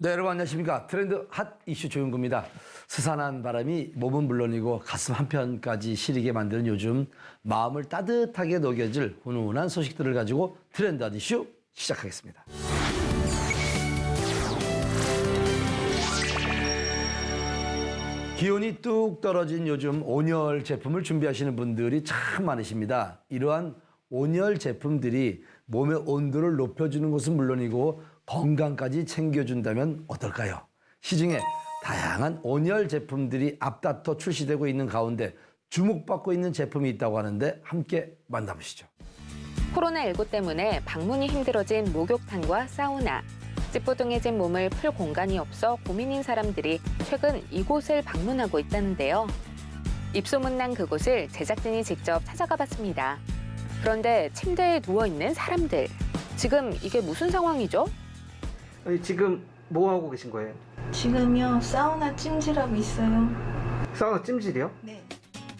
네, 여러분 안녕하십니까. 트렌드 핫 이슈 조윤구입니다. 스산한 바람이 몸은 물론이고 가슴 한편까지 시리게 만드는 요즘 마음을 따뜻하게 녹여줄 훈훈한 소식들을 가지고 트렌드 핫 이슈 시작하겠습니다. 기온이 뚝 떨어진 요즘 온열 제품을 준비하시는 분들이 참 많으십니다. 이러한 온열 제품들이 몸의 온도를 높여주는 것은 물론이고 건강까지 챙겨준다면 어떨까요? 시중에 다양한 온열 제품들이 앞다퉈 출시되고 있는 가운데 주목받고 있는 제품이 있다고 하는데 함께 만나보시죠. 코로나19 때문에 방문이 힘들어진 목욕탕과 사우나, 찌뿌둥해진 몸을 풀 공간이 없어 고민인 사람들이 최근 이곳을 방문하고 있다는데요. 입소문난 그곳을 제작진이 직접 찾아가 봤습니다. 그런데 침대에 누워있는 사람들, 지금 이게 무슨 상황이죠? 아니, 지금 뭐 하고 계신 거예요? 지금요 사우나 찜질하고 있어요. 사우나 찜질이요? 네.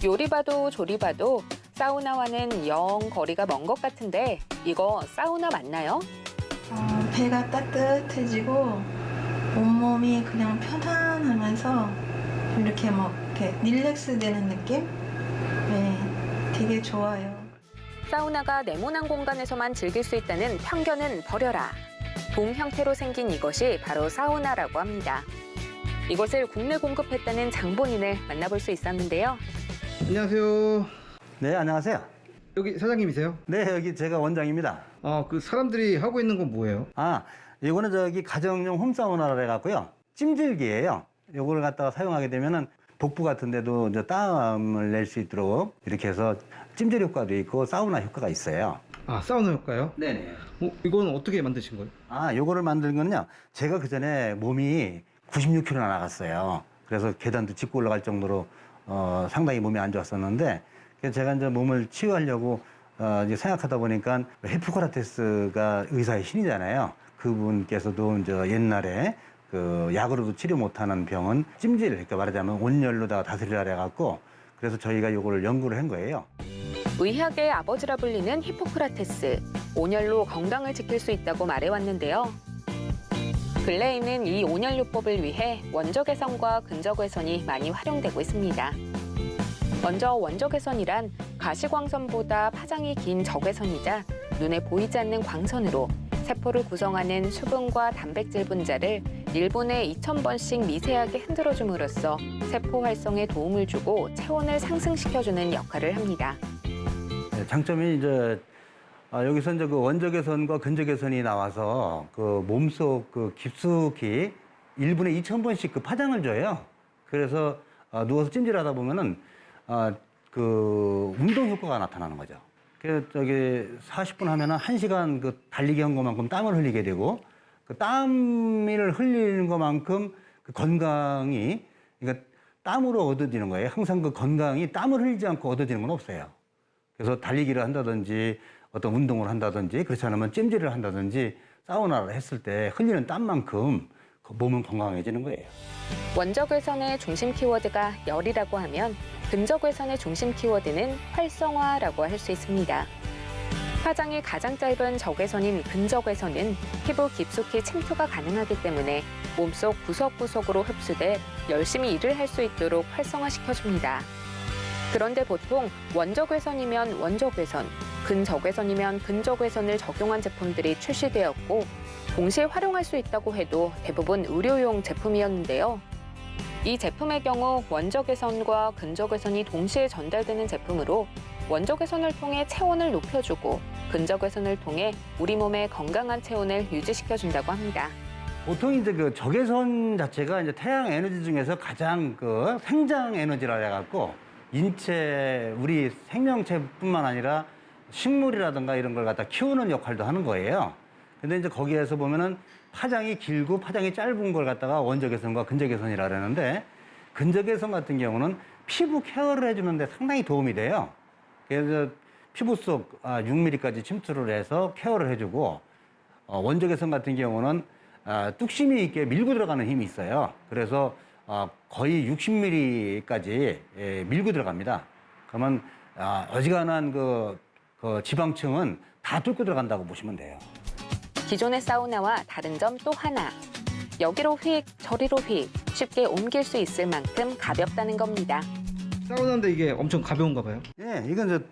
요리 봐도 조리 봐도 사우나와는 영 거리가 먼 것 같은데 이거 사우나 맞나요? 배가 따뜻해지고 온몸이 그냥 편안하면서 이렇게 이렇게 릴렉스 되는 느낌? 네, 되게 좋아요. 사우나가 네모난 공간에서만 즐길 수 있다는 편견은 버려라. 돔 형태로 생긴 이것이 바로 사우나라고 합니다. 이것을 국내 공급했다는 장본인을 만나볼 수 있었는데요. 안녕하세요. 네, 안녕하세요. 여기 사장님이세요? 네, 여기 제가 원장입니다. 그 사람들이 하고 있는 건 뭐예요? 이거는 가정용 홈사우나라 해갖고요. 찜질기예요. 요거를 갖다가 사용하게 되면은 복부 같은 데도 이제 땀을 낼 수 있도록 이렇게 해서 찜질 효과도 있고 사우나 효과가 있어요. 사우나 효과요? 네네. 이건 어떻게 만드신 거예요? 요거를 만든 거는요. 제가 그 전에 몸이 96kg나 나갔어요. 그래서 계단도 짚고 올라갈 정도로 상당히 몸이 안 좋았었는데 그래서 제가 이제 몸을 치유하려고 이제 생각하다 보니까 히포크라테스가 의사의 신이잖아요. 그분께서도 이제 옛날에 그 약으로도 치료 못하는 병은 찜질, 그러니까 말하자면 온열로다가 다스리라 해갖고 그래서 저희가 요거를 연구를 한 거예요. 의학의 아버지라 불리는 히포크라테스, 온열로 건강을 지킬 수 있다고 말해왔는데요. 근래에는 이 온열요법을 위해 원적외선과 근적외선이 많이 활용되고 있습니다. 먼저 원적외선이란 가시광선보다 파장이 긴 적외선이자 눈에 보이지 않는 광선으로 세포를 구성하는 수분과 단백질 분자를 1분에 2,000번씩 미세하게 흔들어줌으로써 세포 활성에 도움을 주고 체온을 상승시켜주는 역할을 합니다. 장점이 이제 여기서 이제 그 원적외선과 근적외선이 나와서 그 몸속 그 깊숙이 1분에 2,000번씩 그 파장을 줘요. 그래서 누워서 찜질하다 보면은 그 운동 효과가 나타나는 거죠. 그래서 40분 하면은 1시간 그 달리기 한 것만큼 땀을 흘리게 되고 그 땀을 흘리는 것만큼 그 건강이 그러니까 땀으로 얻어지는 거예요. 항상 그 건강이 땀을 흘리지 않고 얻어지는 건 없어요. 그래서 달리기를 한다든지 어떤 운동을 한다든지 그렇지 않으면 찜질을 한다든지 사우나를 했을 때 흘리는 땀만큼 그 몸은 건강해지는 거예요. 원적외선의 중심 키워드가 열이라고 하면 근적외선의 중심 키워드는 활성화라고 할 수 있습니다. 파장이 가장 짧은 적외선인 근적외선은 피부 깊숙이 침투가 가능하기 때문에 몸속 구석구석으로 흡수돼 열심히 일을 할 수 있도록 활성화시켜줍니다. 그런데 보통 원적외선이면 원적외선, 근적외선이면 근적외선을 적용한 제품들이 출시되었고 동시에 활용할 수 있다고 해도 대부분 의료용 제품이었는데요. 이 제품의 경우 원적외선과 근적외선이 동시에 전달되는 제품으로 원적외선을 통해 체온을 높여주고 근적외선을 통해 우리 몸의 건강한 체온을 유지시켜준다고 합니다. 보통 이제 그 적외선 자체가 이제 태양 에너지 중에서 가장 그 생장 에너지라 해갖고 인체, 우리 생명체뿐만 아니라 식물이라든가 이런 걸 갖다 키우는 역할도 하는 거예요. 근데 이제 거기에서 보면은 파장이 길고 파장이 짧은 걸 갖다가 원적외선과 근적외선이라 그러는데 근적외선 같은 경우는 피부 케어를 해주는데 상당히 도움이 돼요. 그래서 피부 속 6mm까지 침투를 해서 케어를 해주고 원적외선 같은 경우는 뚝심이 있게 밀고 들어가는 힘이 있어요. 그래서 거의 60mm까지 밀고 들어갑니다. 그러면 어지간한 그 지방층은 다 뚫고 들어간다고 보시면 돼요. 기존의 사우나와 다른 점 또 하나. 여기로 휙, 저리로 휙 쉽게 옮길 수 있을 만큼 가볍다는 겁니다. 사우나인데 이게 엄청 가벼운가 봐요. 예, 이건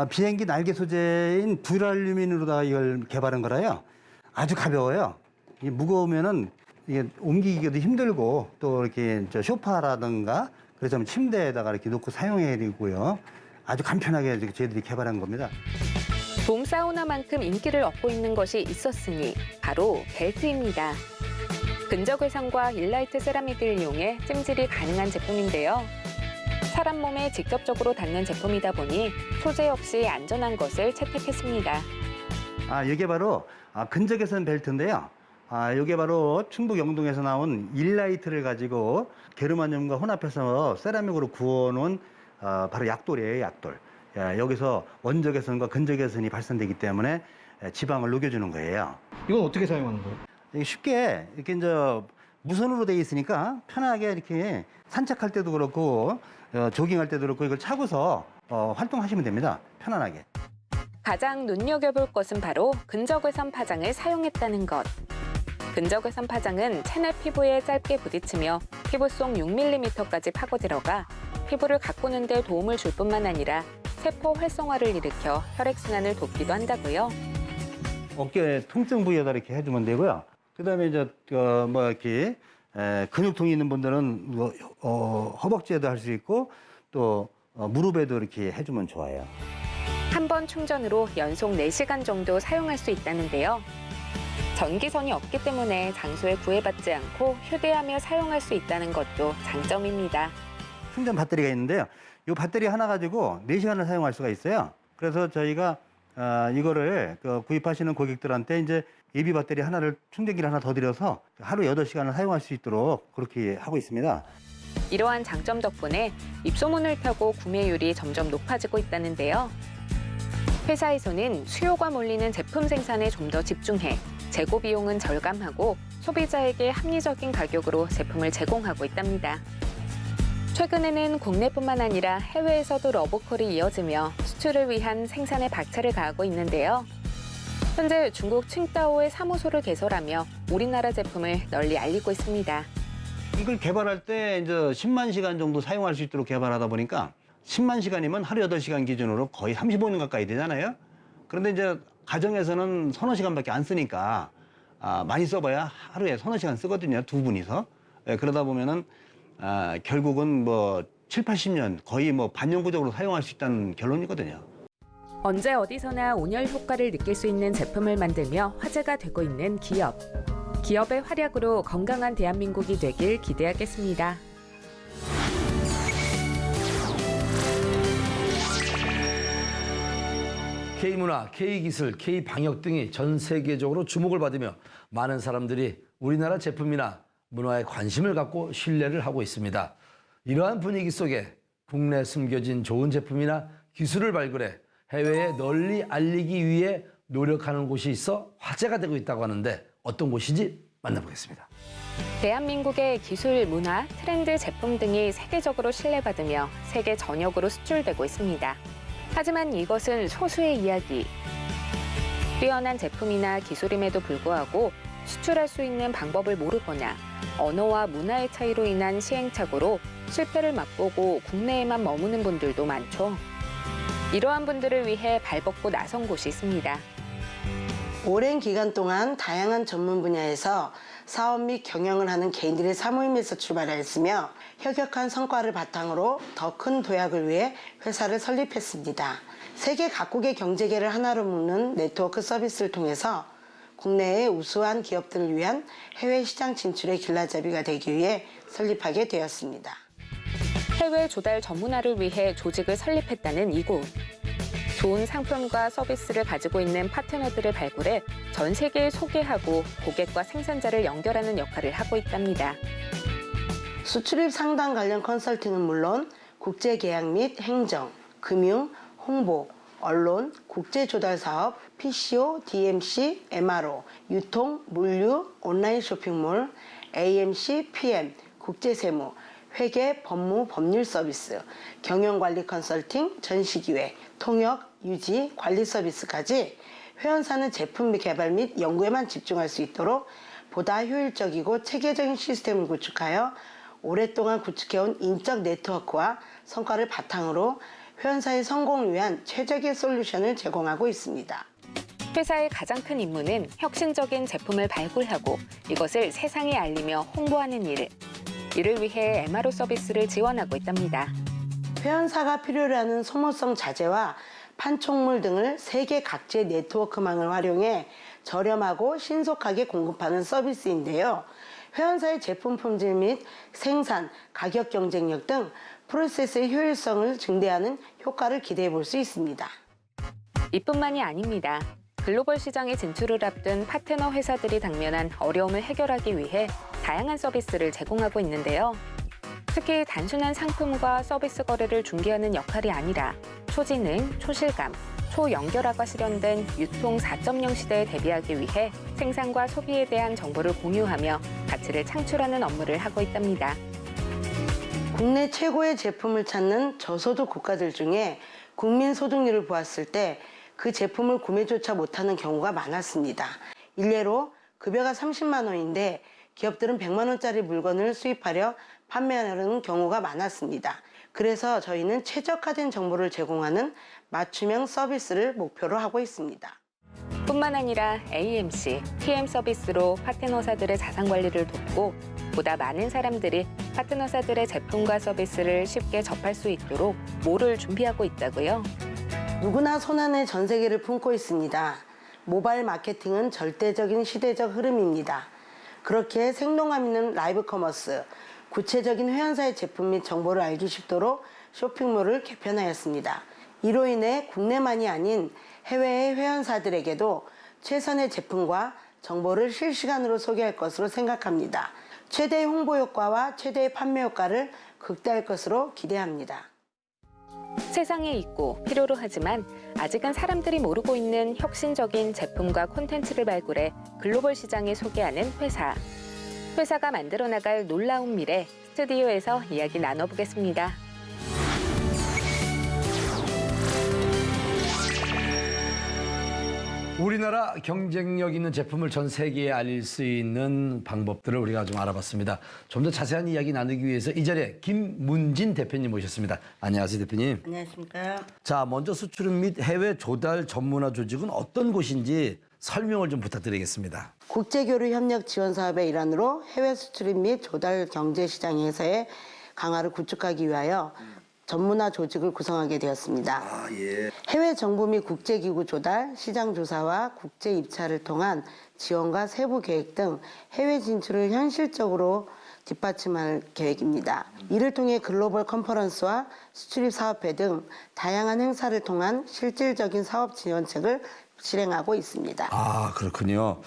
비행기 날개 소재인 듀랄루민으로다가 이걸 개발한 거라요. 아주 가벼워요. 이게 무거우면은 이게 옮기기도 힘들고 또 이렇게 소파라든가 그래서 침대에다가 이렇게 놓고 사용해야 되고요. 아주 간편하게 이렇게 저희들이 개발한 겁니다. 봄 사우나만큼 인기를 얻고 있는 것이 있었으니 바로 벨트입니다. 근적외선과 일라이트 세라믹을 이용해 찜질이 가능한 제품인데요. 사람 몸에 직접적으로 닿는 제품이다 보니 소재 없이 안전한 것을 채택했습니다. 이게 바로 근적외선 벨트인데요. 이게 바로 충북 영동에서 나온 일라이트를 가지고 게르마늄과 혼합해서 세라믹으로 구워놓은 바로 약돌이에요, 약돌. 여기서 원적외선과 근적외선이 발산되기 때문에 지방을 녹여주는 거예요. 이건 어떻게 사용하는 거예요? 이게 쉽게 이렇게 이제 무선으로 되어 있으니까 편하게 이렇게 산책할 때도 그렇고 조깅할 때도 그렇고 이걸 차고서 활동하시면 됩니다. 편안하게. 가장 눈여겨볼 것은 바로 근적외선 파장을 사용했다는 것. 근적외선 파장은 체내 피부에 짧게 부딪히며 피부 속 6mm까지 파고 들어가 피부를 가꾸는 데 도움을 줄 뿐만 아니라 세포 활성화를 일으켜 혈액순환을 돕기도 한다고요. 어깨 통증 부위에다 이렇게 해주면 되고요. 그다음에 이제 이렇게 근육통이 있는 분들은 허벅지에도 할 수 있고 또 무릎에도 이렇게 해주면 좋아요. 한 번 충전으로 연속 4시간 정도 사용할 수 있다는데요. 전기선이 없기 때문에 장소에 구애받지 않고 휴대하며 사용할 수 있다는 것도 장점입니다. 충전 배터리가 있는데요. 이 배터리 하나 가지고 4시간을 사용할 수가 있어요. 그래서 저희가 이거를 구입하시는 고객들한테 이제 예비 배터리 하나를 충전기를 하나 더 드려서 하루 8시간을 사용할 수 있도록 그렇게 하고 있습니다. 이러한 장점 덕분에 입소문을 타고 구매율이 점점 높아지고 있다는데요. 회사에서는 수요가 몰리는 제품 생산에 좀 더 집중해 재고 비용은 절감하고 소비자에게 합리적인 가격으로 제품을 제공하고 있답니다. 최근에는 국내뿐만 아니라 해외에서도 러브콜이 이어지며 수출을 위한 생산에 박차를 가하고 있는데요. 현재 중국 칭다오에 사무소를 개설하며 우리나라 제품을 널리 알리고 있습니다. 이걸 개발할 때 이제 10만 시간 정도 사용할 수 있도록 개발하다 보니까 10만 시간이면 하루 8시간 기준으로 거의 35년 가까이 되잖아요. 그런데 이제 가정에서는 서너 시간밖에 안 쓰니까 많이 써봐야 하루에 서너 시간 쓰거든요. 두 분이서. 그러다 보면은 결국은 뭐 7, 80년 거의 뭐 반영구적으로 사용할 수 있다는 결론이거든요. 언제 어디서나 온열 효과를 느낄 수 있는 제품을 만들며 화제가 되고 있는 기업. 기업의 활약으로 건강한 대한민국이 되길 기대하겠습니다. K문화, K기술, K방역 등이 전 세계적으로 주목을 받으며 많은 사람들이 우리나라 제품이나 문화에 관심을 갖고 신뢰를 하고 있습니다. 이러한 분위기 속에 국내에 숨겨진 좋은 제품이나 기술을 발굴해 해외에 널리 알리기 위해 노력하는 곳이 있어 화제가 되고 있다고 하는데 어떤 곳인지 만나보겠습니다. 대한민국의 기술, 문화, 트렌드, 제품 등이 세계적으로 신뢰받으며 세계 전역으로 수출되고 있습니다. 하지만 이것은 소수의 이야기. 뛰어난 제품이나 기술임에도 불구하고 수출할 수 있는 방법을 모르거나 언어와 문화의 차이로 인한 시행착오로 실패를 맛보고 국내에만 머무는 분들도 많죠. 이러한 분들을 위해 발벗고 나선 곳이 있습니다. 오랜 기간 동안 다양한 전문 분야에서 사업 및 경영을 하는 개인들의 사모임에서 출발하였으며 혁혁한 성과를 바탕으로 더 큰 도약을 위해 회사를 설립했습니다. 세계 각국의 경제계를 하나로 묶는 네트워크 서비스를 통해서 국내의 우수한 기업들을 위한 해외 시장 진출의 길라잡이가 되기 위해 설립하게 되었습니다. 해외 조달 전문화를 위해 조직을 설립했다는 이곳. 좋은 상품과 서비스를 가지고 있는 파트너들을 발굴해 전 세계에 소개하고 고객과 생산자를 연결하는 역할을 하고 있답니다. 수출입 상담 관련 컨설팅은 물론 국제 계약 및 행정, 금융, 홍보, 언론, 국제 조달 사업, PCO, DMC, MRO, 유통, 물류, 온라인 쇼핑몰, AMC, PM, 국제 세무, 회계, 법무, 법률 서비스, 경영관리 컨설팅, 전시기획, 통역, 유지, 관리 서비스까지 회원사는 제품 개발 및 연구에만 집중할 수 있도록 보다 효율적이고 체계적인 시스템을 구축하여 오랫동안 구축해온 인적 네트워크와 성과를 바탕으로 회원사의 성공을 위한 최적의 솔루션을 제공하고 있습니다. 회사의 가장 큰 임무는 혁신적인 제품을 발굴하고 이것을 세상에 알리며 홍보하는 일. 이를 위해 MRO 서비스를 지원하고 있답니다. 회원사가 필요로 하는 소모성 자재와 판촉물 등을 세계 각지의 네트워크망을 활용해 저렴하고 신속하게 공급하는 서비스인데요. 회원사의 제품 품질 및 생산, 가격 경쟁력 등 프로세스의 효율성을 증대하는 효과를 기대해 볼 수 있습니다. 이뿐만이 아닙니다. 글로벌 시장에 진출을 앞둔 파트너 회사들이 당면한 어려움을 해결하기 위해 다양한 서비스를 제공하고 있는데요. 특히 단순한 상품과 서비스 거래를 중개하는 역할이 아니라 초지능, 초실감, 초연결화가 실현된 유통 4.0 시대에 대비하기 위해 생산과 소비에 대한 정보를 공유하며 가치를 창출하는 업무를 하고 있답니다. 국내 최고의 제품을 찾는 저소득 국가들 중에 국민 소득률을 보았을 때 그 제품을 구매조차 못하는 경우가 많았습니다. 일례로 급여가 30만 원인데 기업들은 100만 원짜리 물건을 수입하려 판매하는 경우가 많았습니다. 그래서 저희는 최적화된 정보를 제공하는 맞춤형 서비스를 목표로 하고 있습니다. 뿐만 아니라 AMC, PM 서비스로 파트너사들의 자산 관리를 돕고 보다 많은 사람들이 파트너사들의 제품과 서비스를 쉽게 접할 수 있도록 몰을 준비하고 있다고요. 누구나 손안에 전 세계를 품고 있습니다. 모바일 마케팅은 절대적인 시대적 흐름입니다. 그렇게 생동감 있는 라이브 커머스, 구체적인 회원사의 제품 및 정보를 알기 쉽도록 쇼핑몰을 개편하였습니다. 이로 인해 국내만이 아닌 해외의 회원사들에게도 최선의 제품과 정보를 실시간으로 소개할 것으로 생각합니다. 최대의 홍보 효과와 최대의 판매 효과를 극대화할 것으로 기대합니다. 세상에 있고 필요로 하지만 아직은 사람들이 모르고 있는 혁신적인 제품과 콘텐츠를 발굴해 글로벌 시장에 소개하는 회사. 회사가 만들어 나갈 놀라운 미래, 스튜디오에서 이야기 나눠보겠습니다. 우리나라 경쟁력 있는 제품을 전 세계에 알릴 수 있는 방법들을 우리가 좀 알아봤습니다. 좀 더 자세한 이야기 나누기 위해서 이 자리에 김문진 대표님 모셨습니다. 안녕하세요, 대표님. 안녕하십니까. 자, 먼저 수출입 및 해외 조달 전문화 조직은 어떤 곳인지 설명을 좀 부탁드리겠습니다. 국제교류협력 지원 사업의 일환으로 해외 수출입 및 조달 경제시장에서의 강화를 구축하기 위하여 전문화 조직을 구성하게 되었습니다. 해외 정부 및 국제기구 조달, 시장 조사와 국제 입찰을 통한 지원과 세부 계획 등 해외 진출을 현실적으로 뒷받침할 계획입니다. 이를 통해 글로벌 컨퍼런스와 수출입 사업회 등 다양한 행사를 통한 실질적인 사업 지원책을 실행하고 있습니다. 아, 그렇군요.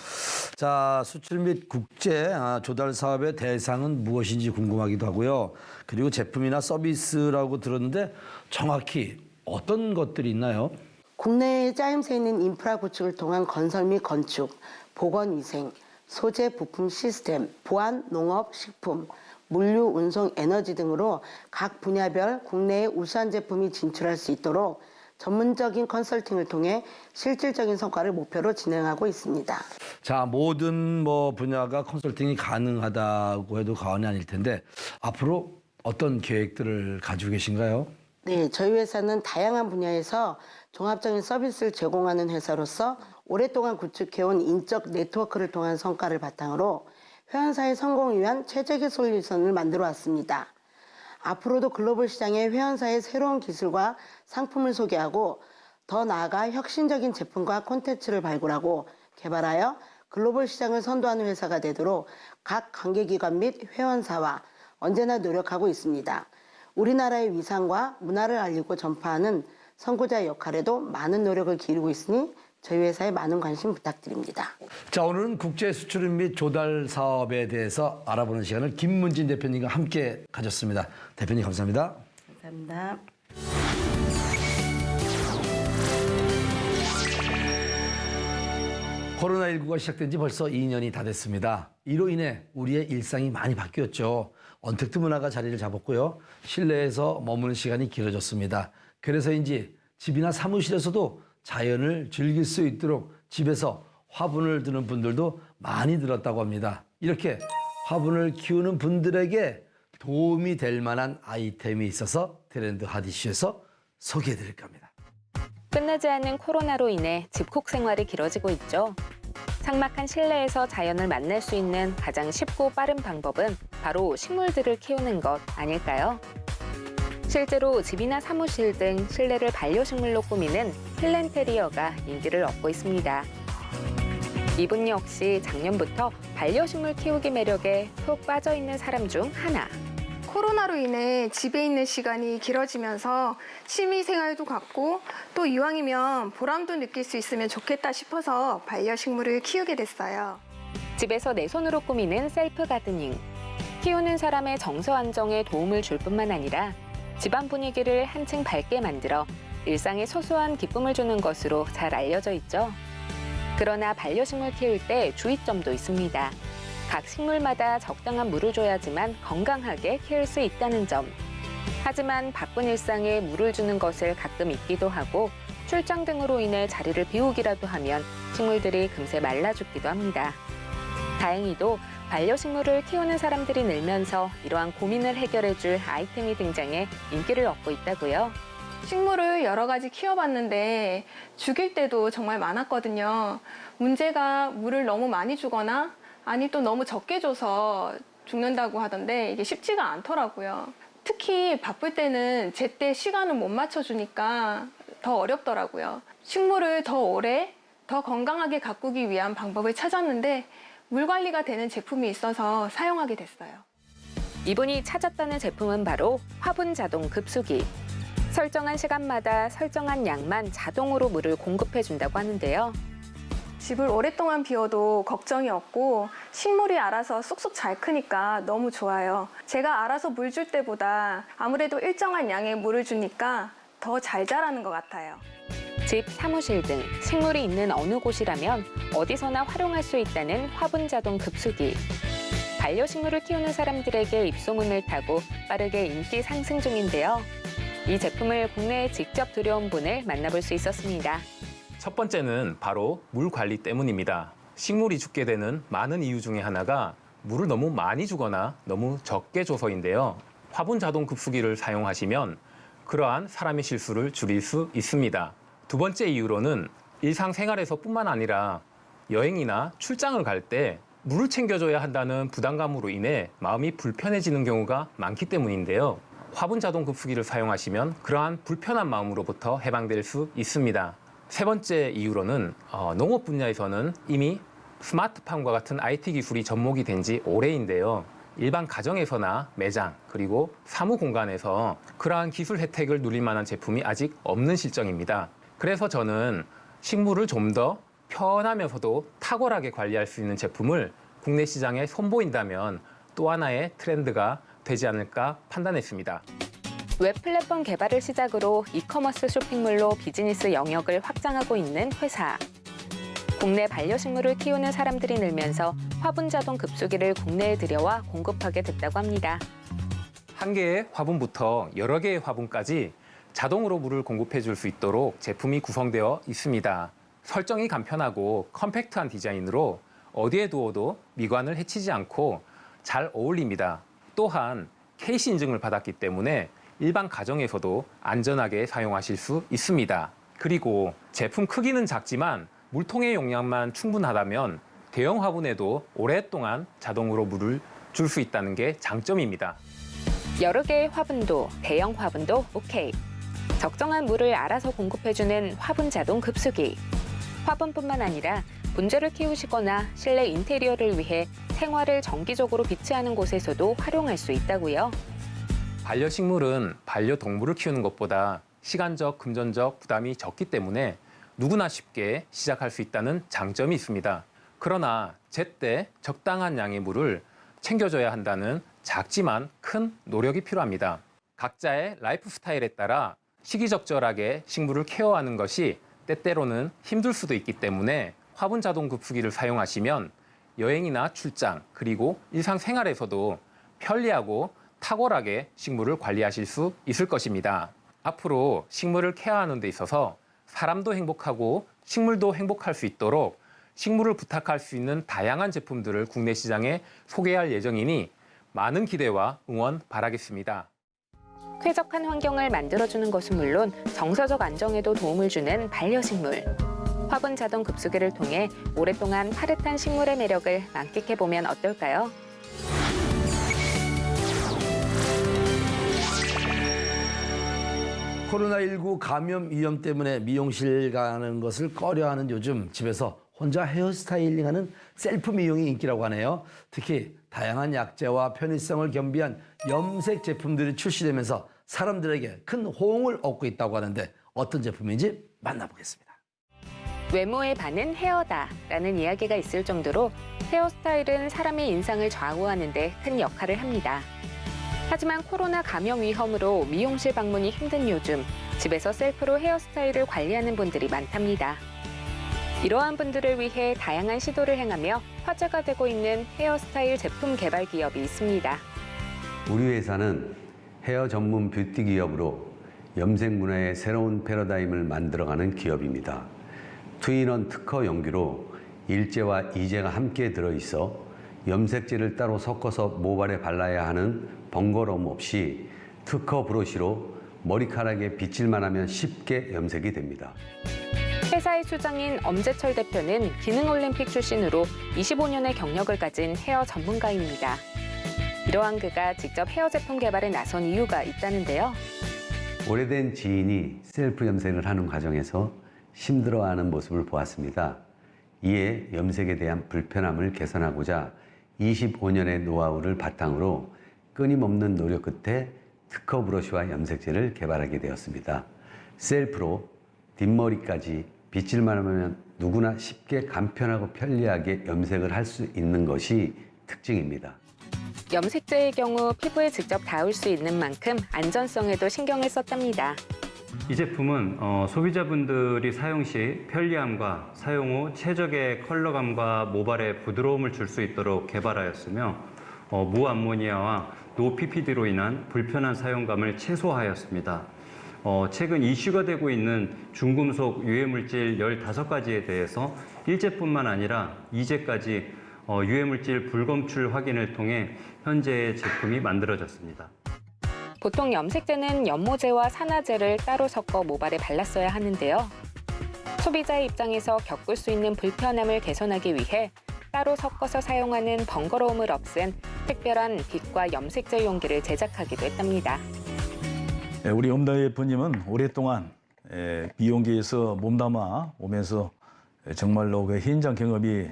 자, 수출 및 국제 조달 사업의 대상은 무엇인지 궁금하기도 하고요. 그리고 제품이나 서비스라고 들었는데 정확히 어떤 것들이 있나요? 국내에 짜임새 있는 인프라 구축을 통한 건설 및 건축, 보건위생, 소재 부품 시스템, 보안, 농업, 식품, 물류, 운송, 에너지 등으로 각 분야별 국내에 우수한 제품이 진출할 수 있도록 전문적인 컨설팅을 통해 실질적인 성과를 목표로 진행하고 있습니다. 자, 모든 분야가 컨설팅이 가능하다고 해도 과언이 아닐 텐데 앞으로 어떤 계획들을 가지고 계신가요? 네, 저희 회사는 다양한 분야에서 종합적인 서비스를 제공하는 회사로서 오랫동안 구축해온 인적 네트워크를 통한 성과를 바탕으로 회원사의 성공을 위한 최적의 솔루션을 만들어 왔습니다. 앞으로도 글로벌 시장에 회원사의 새로운 기술과 상품을 소개하고 더 나아가 혁신적인 제품과 콘텐츠를 발굴하고 개발하여 글로벌 시장을 선도하는 회사가 되도록 각 관계기관 및 회원사와 언제나 노력하고 있습니다. 우리나라의 위상과 문화를 알리고 전파하는 선구자의 역할에도 많은 노력을 기울이고 있으니 저희 회사에 많은 관심 부탁드립니다. 자, 오늘은 국제 수출입 및 조달 사업에 대해서 알아보는 시간을 김문진 대표님과 함께 가졌습니다. 대표님 감사합니다. 감사합니다. 코로나19가 시작된 지 벌써 2년이 다 됐습니다. 이로 인해 우리의 일상이 많이 바뀌었죠. 언택트 문화가 자리를 잡았고요. 실내에서 머무는 시간이 길어졌습니다. 그래서인지 집이나 사무실에서도 자연을 즐길 수 있도록 집에서 화분을 두는 분들도 많이 늘었다고 합니다. 이렇게 화분을 키우는 분들에게 도움이 될 만한 아이템이 있어서 트렌드 핫 이슈에서 소개해 드릴까 합니다. 끝나지 않는 코로나로 인해 집콕 생활이 길어지고 있죠. 삭막한 실내에서 자연을 만날 수 있는 가장 쉽고 빠른 방법은 바로 식물들을 키우는 것 아닐까요? 실제로 집이나 사무실 등 실내를 반려식물로 꾸미는 플랜테리어가 인기를 얻고 있습니다. 이분 역시 작년부터 반려식물 키우기 매력에 푹 빠져 있는 사람 중 하나. 코로나로 인해 집에 있는 시간이 길어지면서 취미 생활도 갖고 또 이왕이면 보람도 느낄 수 있으면 좋겠다 싶어서 반려식물을 키우게 됐어요. 집에서 내 손으로 꾸미는 셀프 가드닝. 키우는 사람의 정서 안정에 도움을 줄 뿐만 아니라 집안 분위기를 한층 밝게 만들어 일상에 소소한 기쁨을 주는 것으로 잘 알려져 있죠. 그러나 반려식물 키울 때 주의점도 있습니다. 각 식물마다 적당한 물을 줘야지만 건강하게 키울 수 있다는 점. 하지만 바쁜 일상에 물을 주는 것을 가끔 잊기도 하고 출장 등으로 인해 자리를 비우기라도 하면 식물들이 금세 말라 죽기도 합니다. 다행히도 반려식물을 키우는 사람들이 늘면서 이러한 고민을 해결해줄 아이템이 등장해 인기를 얻고 있다고요. 식물을 여러 가지 키워봤는데 죽일 때도 정말 많았거든요. 문제가 물을 너무 많이 주거나 아니 또 너무 적게 줘서 죽는다고 하던데 이게 쉽지가 않더라고요. 특히 바쁠 때는 제때 시간을 못 맞춰주니까 더 어렵더라고요. 식물을 더 오래, 더 건강하게 가꾸기 위한 방법을 찾았는데 물 관리가 되는 제품이 있어서 사용하게 됐어요. 이분이 찾았다는 제품은 바로 화분 자동 급수기. 설정한 시간마다 설정한 양만 자동으로 물을 공급해준다고 하는데요. 집을 오랫동안 비워도 걱정이 없고 식물이 알아서 쑥쑥 잘 크니까 너무 좋아요. 제가 알아서 물 줄 때보다 아무래도 일정한 양의 물을 주니까 더 잘 자라는 것 같아요. 집, 사무실 등 식물이 있는 어느 곳이라면 어디서나 활용할 수 있다는 화분 자동 급수기. 반려식물을 키우는 사람들에게 입소문을 타고 빠르게 인기 상승 중인데요. 이 제품을 국내에 직접 들여온 분을 만나볼 수 있었습니다. 첫 번째는 바로 물 관리 때문입니다. 식물이 죽게 되는 많은 이유 중에 하나가 물을 너무 많이 주거나 너무 적게 줘서인데요. 화분 자동 급수기를 사용하시면 그러한 사람의 실수를 줄일 수 있습니다. 두 번째 이유로는 일상생활에서뿐만 아니라 여행이나 출장을 갈 때 물을 챙겨줘야 한다는 부담감으로 인해 마음이 불편해지는 경우가 많기 때문인데요. 화분 자동 급수기를 사용하시면 그러한 불편한 마음으로부터 해방될 수 있습니다. 세 번째 이유로는 농업 분야에서는 이미 스마트팜과 같은 IT 기술이 접목이 된 지 오래인데요. 일반 가정에서나 매장 그리고 사무 공간에서 그러한 기술 혜택을 누릴 만한 제품이 아직 없는 실정입니다. 그래서 저는 식물을 좀 더 편하면서도 탁월하게 관리할 수 있는 제품을 국내 시장에 선보인다면 또 하나의 트렌드가 되지 않을까 판단했습니다. 웹 플랫폼 개발을 시작으로 이커머스 쇼핑몰로 비즈니스 영역을 확장하고 있는 회사. 국내 반려식물을 키우는 사람들이 늘면서 화분 자동 급수기를 국내에 들여와 공급하게 됐다고 합니다. 한 개의 화분부터 여러 개의 화분까지 자동으로 물을 공급해 줄 수 있도록 제품이 구성되어 있습니다. 설정이 간편하고 컴팩트한 디자인으로 어디에 두어도 미관을 해치지 않고 잘 어울립니다. 또한 KC 인증을 받았기 때문에 일반 가정에서도 안전하게 사용하실 수 있습니다. 그리고 제품 크기는 작지만 물통의 용량만 충분하다면 대형 화분에도 오랫동안 자동으로 물을 줄 수 있다는 게 장점입니다. 여러 개의 화분도 대형 화분도 오케이. 적정한 물을 알아서 공급해주는 화분 자동 급수기. 화분뿐만 아니라 분재를 키우시거나 실내 인테리어를 위해 생활을 정기적으로 비치하는 곳에서도 활용할 수 있다고요. 반려식물은 반려동물을 키우는 것보다 시간적, 금전적 부담이 적기 때문에 누구나 쉽게 시작할 수 있다는 장점이 있습니다. 그러나 제때 적당한 양의 물을 챙겨줘야 한다는 작지만 큰 노력이 필요합니다. 각자의 라이프 스타일에 따라 시기적절하게 식물을 케어하는 것이 때때로는 힘들 수도 있기 때문에 화분 자동 급수기를 사용하시면 여행이나 출장 그리고 일상생활에서도 편리하고 탁월하게 식물을 관리하실 수 있을 것입니다. 앞으로 식물을 케어하는 데 있어서 사람도 행복하고 식물도 행복할 수 있도록 식물을 부탁할 수 있는 다양한 제품들을 국내 시장에 소개할 예정이니 많은 기대와 응원 바라겠습니다. 쾌적한 환경을 만들어주는 것은 물론 정서적 안정에도 도움을 주는 반려식물. 화분 자동 급수기를 통해 오랫동안 파릇한 식물의 매력을 만끽해보면 어떨까요? 코로나19 감염 위험 때문에 미용실 가는 것을 꺼려하는 요즘 집에서 혼자 헤어스타일링하는 셀프 미용이 인기라고 하네요. 특히 다양한 약재와 편의성을 겸비한 염색 제품들이 출시되면서 사람들에게 큰 호응을 얻고 있다고 하는데 어떤 제품인지 만나보겠습니다. 외모의 반은 헤어다라는 이야기가 있을 정도로 헤어스타일은 사람의 인상을 좌우하는 데 큰 역할을 합니다. 하지만 코로나 감염 위험으로 미용실 방문이 힘든 요즘 집에서 셀프로 헤어스타일을 관리하는 분들이 많답니다. 이러한 분들을 위해 다양한 시도를 행하며 화제가 되고 있는 헤어스타일 제품 개발 기업이 있습니다. 우리 회사는 헤어 전문 뷰티 기업으로 염색 문화의 새로운 패러다임을 만들어가는 기업입니다. 투인원 특허 용기로 일제와 이제가 함께 들어있어 염색제를 따로 섞어서 모발에 발라야 하는 번거로움 없이 특허 브러쉬로 머리카락에 빗질만 하면 쉽게 염색이 됩니다. 회사의 수장인 엄재철 대표는 기능올림픽 출신으로 25년의 경력을 가진 헤어 전문가입니다. 이러한 그가 직접 헤어 제품 개발에 나선 이유가 있다는데요. 오래된 지인이 셀프 염색을 하는 과정에서 힘들어하는 모습을 보았습니다. 이에 염색에 대한 불편함을 개선하고자 25년의 노하우를 바탕으로 끊임없는 노력 끝에 특허 브러쉬와 염색제를 개발하게 되었습니다. 셀프로 뒷머리까지 빗질만 하면 누구나 쉽게 간편하고 편리하게 염색을 할 수 있는 것이 특징입니다. 염색제의 경우 피부에 직접 닿을 수 있는 만큼 안전성에도 신경을 썼답니다. 이 제품은 소비자분들이 사용 시 편리함과 사용 후 최적의 컬러감과 모발에 부드러움을 줄 수 있도록 개발하였으며 무암모니아와 노PPD로 인한 불편한 사용감을 최소화하였습니다. 최근 이슈가 되고 있는 중금속 유해물질 15가지에 대해서 1제뿐만 아니라 2제까지 유해물질 불검출 확인을 통해 현재의 제품이 만들어졌습니다. 보통 염색제는 연모제와 산화제를 따로 섞어 모발에 발랐어야 하는데요. 소비자의 입장에서 겪을 수 있는 불편함을 개선하기 위해 따로 섞어서 사용하는 번거로움을 없앤 특별한 빛과 염색제 용기를 제작하기도 했답니다. 우리 엄다 대표님은 오랫동안 미용계에서 몸담아 오면서 정말로 그 현장 경험이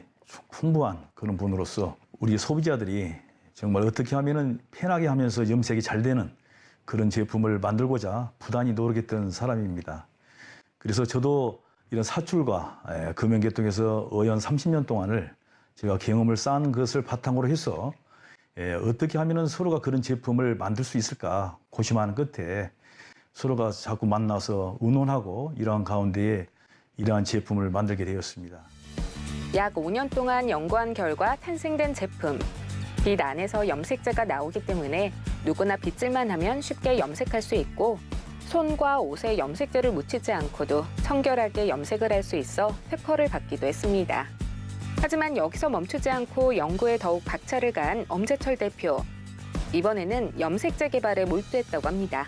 풍부한 그런 분으로서 우리 소비자들이 정말 어떻게 하면 편하게 하면서 염색이 잘 되는 그런 제품을 만들고자 부단히 노력했던 사람입니다. 그래서 저도 이런 사출과 금연계통에서 어연 30년 동안을 제가 경험을 쌓은 것을 바탕으로 해서 어떻게 하면 서로가 그런 제품을 만들 수 있을까 고심하는 끝에 서로가 자꾸 만나서 의논하고 이러한 가운데에 이러한 제품을 만들게 되었습니다. 약 5년 동안 연구한 결과 탄생된 제품. 빛 안에서 염색제가 나오기 때문에 누구나 빗질만 하면 쉽게 염색할 수 있고 손과 옷에 염색제를 묻히지 않고도 청결하게 염색을 할 수 있어 특허를 받기도 했습니다. 하지만 여기서 멈추지 않고 연구에 더욱 박차를 가한 엄재철 대표. 이번에는 염색제 개발에 몰두했다고 합니다.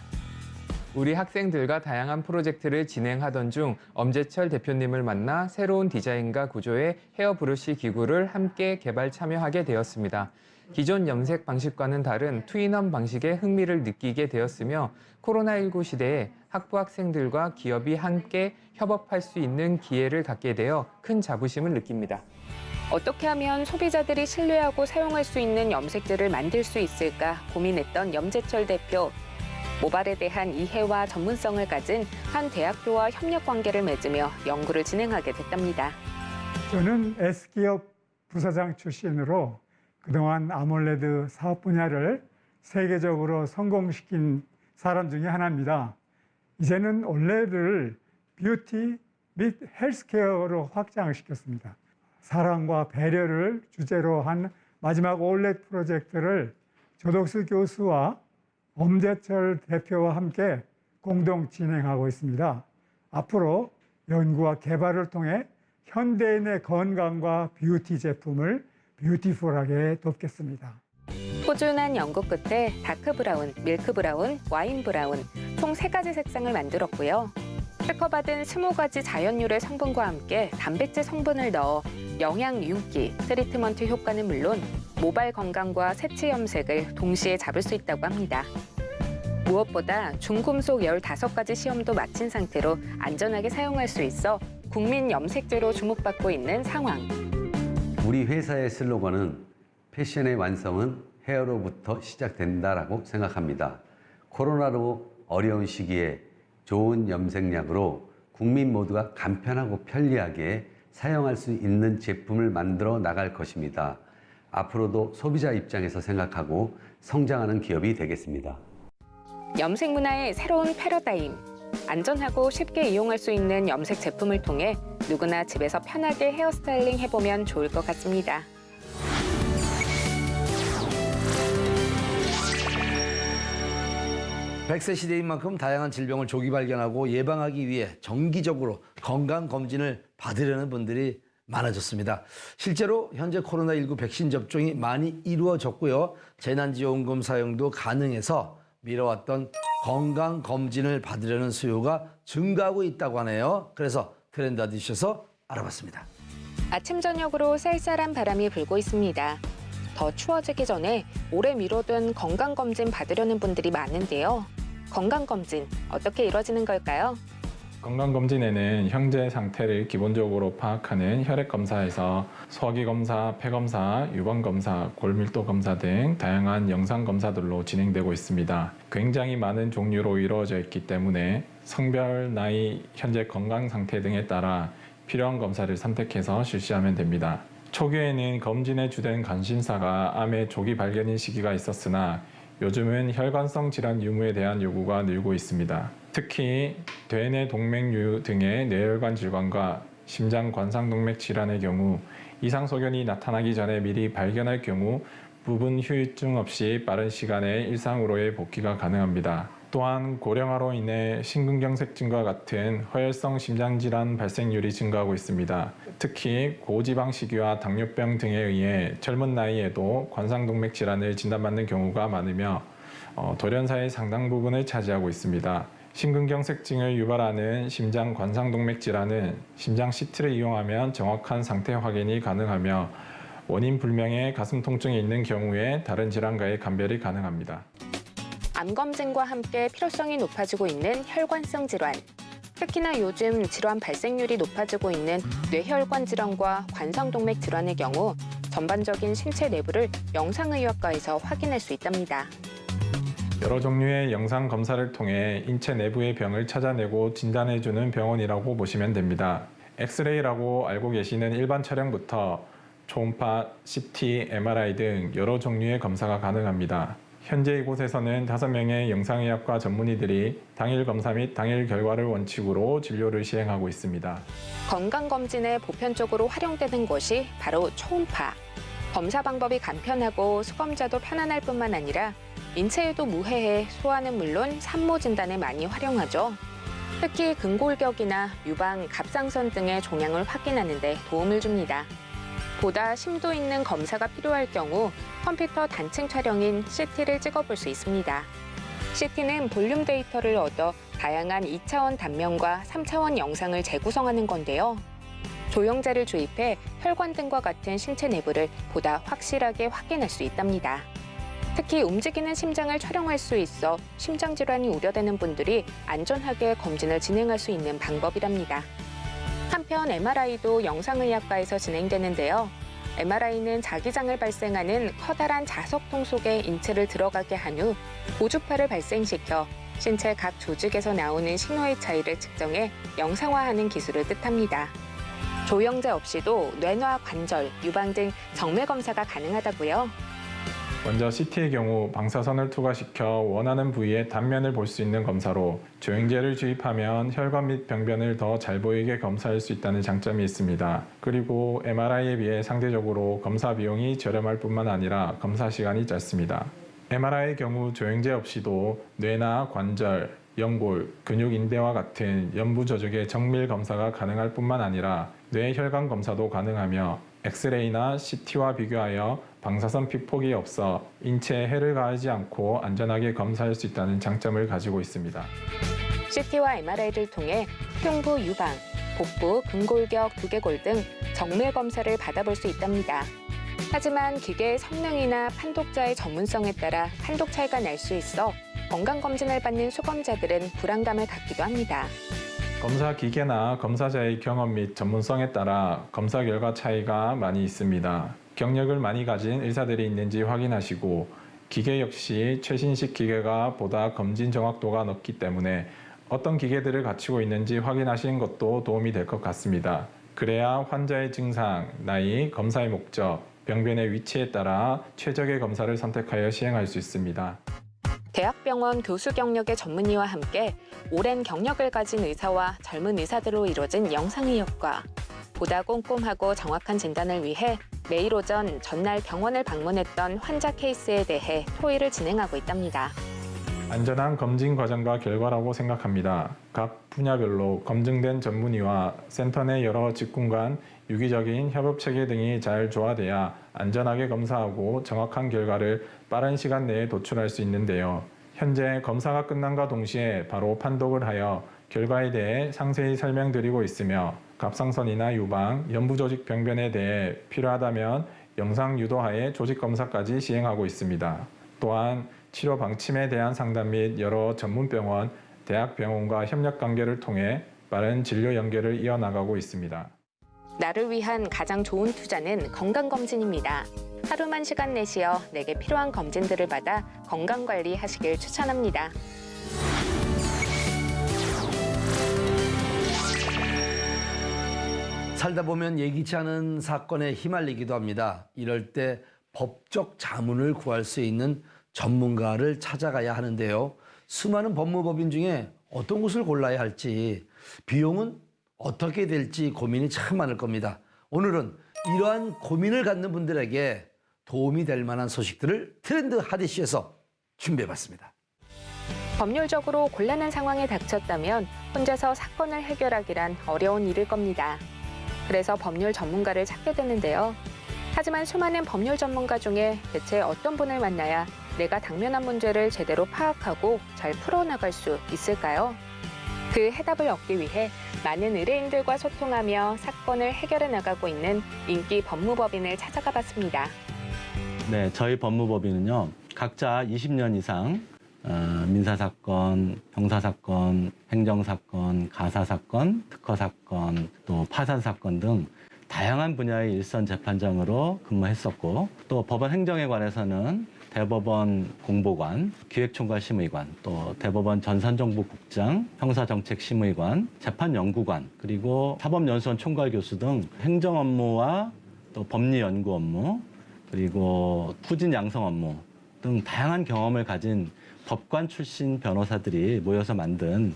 우리 학생들과 다양한 프로젝트를 진행하던 중 엄재철 대표님을 만나 새로운 디자인과 구조의 헤어 브러쉬 기구를 함께 개발 참여하게 되었습니다. 기존 염색 방식과는 다른 투인원 방식에 흥미를 느끼게 되었으며 코로나19 시대에 학부 학생들과 기업이 함께 협업할 수 있는 기회를 갖게 되어 큰 자부심을 느낍니다. 어떻게 하면 소비자들이 신뢰하고 사용할 수 있는 염색제를 만들 수 있을까 고민했던 엄재철 대표. 모발에 대한 이해와 전문성을 가진 한 대학교와 협력 관계를 맺으며 연구를 진행하게 됐답니다. 저는 S기업 부사장 출신으로 그동안 아몰레드 사업 분야를 세계적으로 성공시킨 사람 중에 하나입니다. 이제는 올레드를 뷰티 및 헬스케어로 확장시켰습니다. 사랑과 배려를 주제로 한 마지막 올레드 프로젝트를 조덕수 교수와 엄재철 대표와 함께 공동 진행하고 있습니다. 앞으로 연구와 개발을 통해 현대인의 건강과 뷰티 제품을 뷰티풀하게 돕겠습니다. 꾸준한 연구 끝에 다크 브라운, 밀크 브라운, 와인 브라운 총 3가지 색상을 만들었고요. 특허받은 20가지 자연유래 성분과 함께 단백질 성분을 넣어 영양 윤기, 트리트먼트 효과는 물론 모발 건강과 새치 염색을 동시에 잡을 수 있다고 합니다. 무엇보다 중금속 15가지 시험도 마친 상태로 안전하게 사용할 수 있어 국민 염색제로 주목받고 있는 상황. 우리 회사의 슬로건은 패션의 완성은 헤어로부터 시작된다라고 생각합니다. 코로나로 어려운 시기에 좋은 염색약으로 국민 모두가 간편하고 편리하게 사용할 수 있는 제품을 만들어 나갈 것입니다. 앞으로도 소비자 입장에서 생각하고 성장하는 기업이 되겠습니다. 염색 문화의 새로운 패러다임. 안전하고 쉽게 이용할 수 있는 염색 제품을 통해 누구나 집에서 편하게 헤어스타일링 해보면 좋을 것 같습니다. 백세 시대인 만큼 다양한 질병을 조기 발견하고 예방하기 위해 정기적으로 건강검진을 받으려는 분들이 많아졌습니다. 실제로 현재 코로나19 백신 접종이 많이 이루어졌고요. 재난지원금 사용도 가능해서 미뤄왔던 건강검진을 받으려는 수요가 증가하고 있다고 하네요. 그래서 트렌드 아디셔서 알아봤습니다. 아침 저녁으로 쌀쌀한 바람이 불고 있습니다. 더 추워지기 전에 오래 미뤄둔 건강검진 받으려는 분들이 많은데요. 건강검진 어떻게 이루어지는 걸까요? 건강검진에는 형제 상태를 기본적으로 파악하는 혈액검사에서 소화기검사, 폐검사, 유방검사, 골밀도검사 등 다양한 영상검사들로 진행되고 있습니다. 굉장히 많은 종류로 이루어져 있기 때문에 성별, 나이, 현재 건강 상태 등에 따라 필요한 검사를 선택해서 실시하면 됩니다. 초기에는 검진의 주된 관심사가 암의 조기 발견인 시기가 있었으나 요즘은 혈관성 질환 유무에 대한 요구가 늘고 있습니다. 특히 대뇌 동맥류 등의 뇌혈관 질환과 심장 관상동맥 질환의 경우 이상 소견이 나타나기 전에 미리 발견할 경우 부분 후유증 없이 빠른 시간에 일상으로의 복귀가 가능합니다. 또한 고령화로 인해 심근경색증과 같은 허혈성 심장질환 발생률이 증가하고 있습니다. 특히 고지방식이와 당뇨병 등에 의해 젊은 나이에도 관상동맥 질환을 진단받는 경우가 많으며 돌연사의 상당 부분을 차지하고 있습니다. 심근경색증을 유발하는 심장 관상동맥 질환은 심장 CT를 이용하면 정확한 상태 확인이 가능하며 원인 불명의 가슴 통증이 있는 경우에 다른 질환과의 감별이 가능합니다. 암 검진과 함께 필요성이 높아지고 있는 혈관성 질환. 특히나 요즘 질환 발생률이 높아지고 있는 뇌혈관 질환과 관상동맥 질환의 경우 전반적인 신체 내부를 영상의학과에서 확인할 수 있답니다. 여러 종류의 영상 검사를 통해 인체 내부의 병을 찾아내고 진단해주는 병원이라고 보시면 됩니다. 엑스레이라고 알고 계시는 일반 촬영부터 초음파, CT, MRI 등 여러 종류의 검사가 가능합니다. 현재 이곳에서는 5명의 영상의학과 전문의들이 당일 검사 및 당일 결과를 원칙으로 진료를 시행하고 있습니다. 건강검진에 보편적으로 활용되는 것이 바로 초음파. 검사 방법이 간편하고 수검자도 편안할 뿐만 아니라 인체에도 무해해 소화는 물론 산모 진단에 많이 활용하죠. 특히 근골격이나 유방, 갑상선 등의 종양을 확인하는 데 도움을 줍니다. 보다 심도 있는 검사가 필요할 경우 컴퓨터 단층 촬영인 CT를 찍어볼 수 있습니다. CT는 볼륨 데이터를 얻어 다양한 2차원 단면과 3차원 영상을 재구성하는 건데요. 조영자를 주입해 혈관 등과 같은 신체 내부를 보다 확실하게 확인할 수 있답니다. 특히 움직이는 심장을 촬영할 수 있어 심장 질환이 우려되는 분들이 안전하게 검진을 진행할 수 있는 방법이랍니다. 한편 MRI도 영상의학과에서 진행되는데요. MRI는 자기장을 발생하는 커다란 자석통 속에 인체를 들어가게 한 후 고주파를 발생시켜 신체 각 조직에서 나오는 신호의 차이를 측정해 영상화하는 기술을 뜻합니다. 조영자 없이도 뇌나 관절, 유방 등 정밀 검사가 가능하다고요. 먼저 CT의 경우 방사선을 투과시켜 원하는 부위의 단면을 볼 수 있는 검사로 조영제를 주입하면 혈관 및 병변을 더 잘 보이게 검사할 수 있다는 장점이 있습니다. 그리고 MRI에 비해 상대적으로 검사 비용이 저렴할 뿐만 아니라 검사 시간이 짧습니다. MRI의 경우 조영제 없이도 뇌나 관절, 연골, 근육 인대와 같은 연부 조직의 정밀 검사가 가능할 뿐만 아니라 뇌혈관 검사도 가능하며 엑스레이나 CT와 비교하여 방사선 피폭이 없어 인체에 해를 가하지 않고 안전하게 검사할 수 있다는 장점을 가지고 있습니다. CT와 MRI를 통해 흉부 유방, 복부, 근골격, 두개골 등 정밀 검사를 받아볼 수 있답니다. 하지만 기계의 성능이나 판독자의 전문성에 따라 판독 차이가 날 수 있어 건강검진을 받는 수검자들은 불안감을 갖기도 합니다. 검사 기계나 검사자의 경험 및 전문성에 따라 검사 결과 차이가 많이 있습니다. 경력을 많이 가진 의사들이 있는지 확인하시고 기계 역시 최신식 기계가 보다 검진 정확도가 높기 때문에 어떤 기계들을 갖추고 있는지 확인하시는 것도 도움이 될 것 같습니다. 그래야 환자의 증상, 나이, 검사의 목적, 병변의 위치에 따라 최적의 검사를 선택하여 시행할 수 있습니다. 대학병원 교수 경력의 전문의와 함께 오랜 경력을 가진 의사와 젊은 의사들로 이루어진 영상의학과. 보다 꼼꼼하고 정확한 진단을 위해 매일 오전 전날 병원을 방문했던 환자 케이스에 대해 토의를 진행하고 있답니다. 안전한 검진 과정과 결과라고 생각합니다. 각 분야별로 검증된 전문의와 센터 내 여러 직군 간 유기적인 협업 체계 등이 잘 조화돼야 안전하게 검사하고 정확한 결과를 빠른 시간 내에 도출할 수 있는데요. 현재 검사가 끝남과 동시에 바로 판독을 하여 결과에 대해 상세히 설명드리고 있으며 갑상선이나 유방, 연부조직 병변에 대해 필요하다면 영상 유도하에 조직 검사까지 시행하고 있습니다. 또한 치료 방침에 대한 상담 및 여러 전문병원, 대학병원과 협력 관계를 통해 빠른 진료 연계를 이어나가고 있습니다. 나를 위한 가장 좋은 투자는 건강검진입니다. 하루만 시간 내시어 내게 필요한 검진들을 받아 건강관리 하시길 추천합니다. 살다 보면 예기치 않은 사건에 휘말리기도 합니다. 이럴 때 법적 자문을 구할 수 있는 전문가를 찾아가야 하는데요. 수많은 법무법인 중에 어떤 곳을 골라야 할지, 비용은 어떻게 될지 고민이 참 많을 겁니다. 오늘은 이러한 고민을 갖는 분들에게 도움이 될 만한 소식들을 트렌드 핫이슈에서 준비해봤습니다. 법률적으로 곤란한 상황에 닥쳤다면 혼자서 사건을 해결하기란 어려운 일일 겁니다. 그래서 법률 전문가를 찾게 되는데요. 하지만 수많은 법률 전문가 중에 대체 어떤 분을 만나야 내가 당면한 문제를 제대로 파악하고 잘 풀어나갈 수 있을까요? 그 해답을 얻기 위해 많은 의뢰인들과 소통하며 사건을 해결해 나가고 있는 인기 법무법인을 찾아가 봤습니다. 네, 저희 법무법인은요, 각자 20년 이상 민사사건, 형사사건, 행정사건, 가사사건, 특허사건, 또 파산사건 등 다양한 분야의 일선 재판장으로 근무했었고, 또 법원 행정에 관해서는 대법원 공보관, 기획총괄심의관, 또 대법원 전산정보국장, 형사정책심의관, 재판연구관, 그리고 사법연수원 총괄교수 등 행정 업무와 또 법리연구 업무, 그리고 후진 양성 업무 등 다양한 경험을 가진 법관 출신 변호사들이 모여서 만든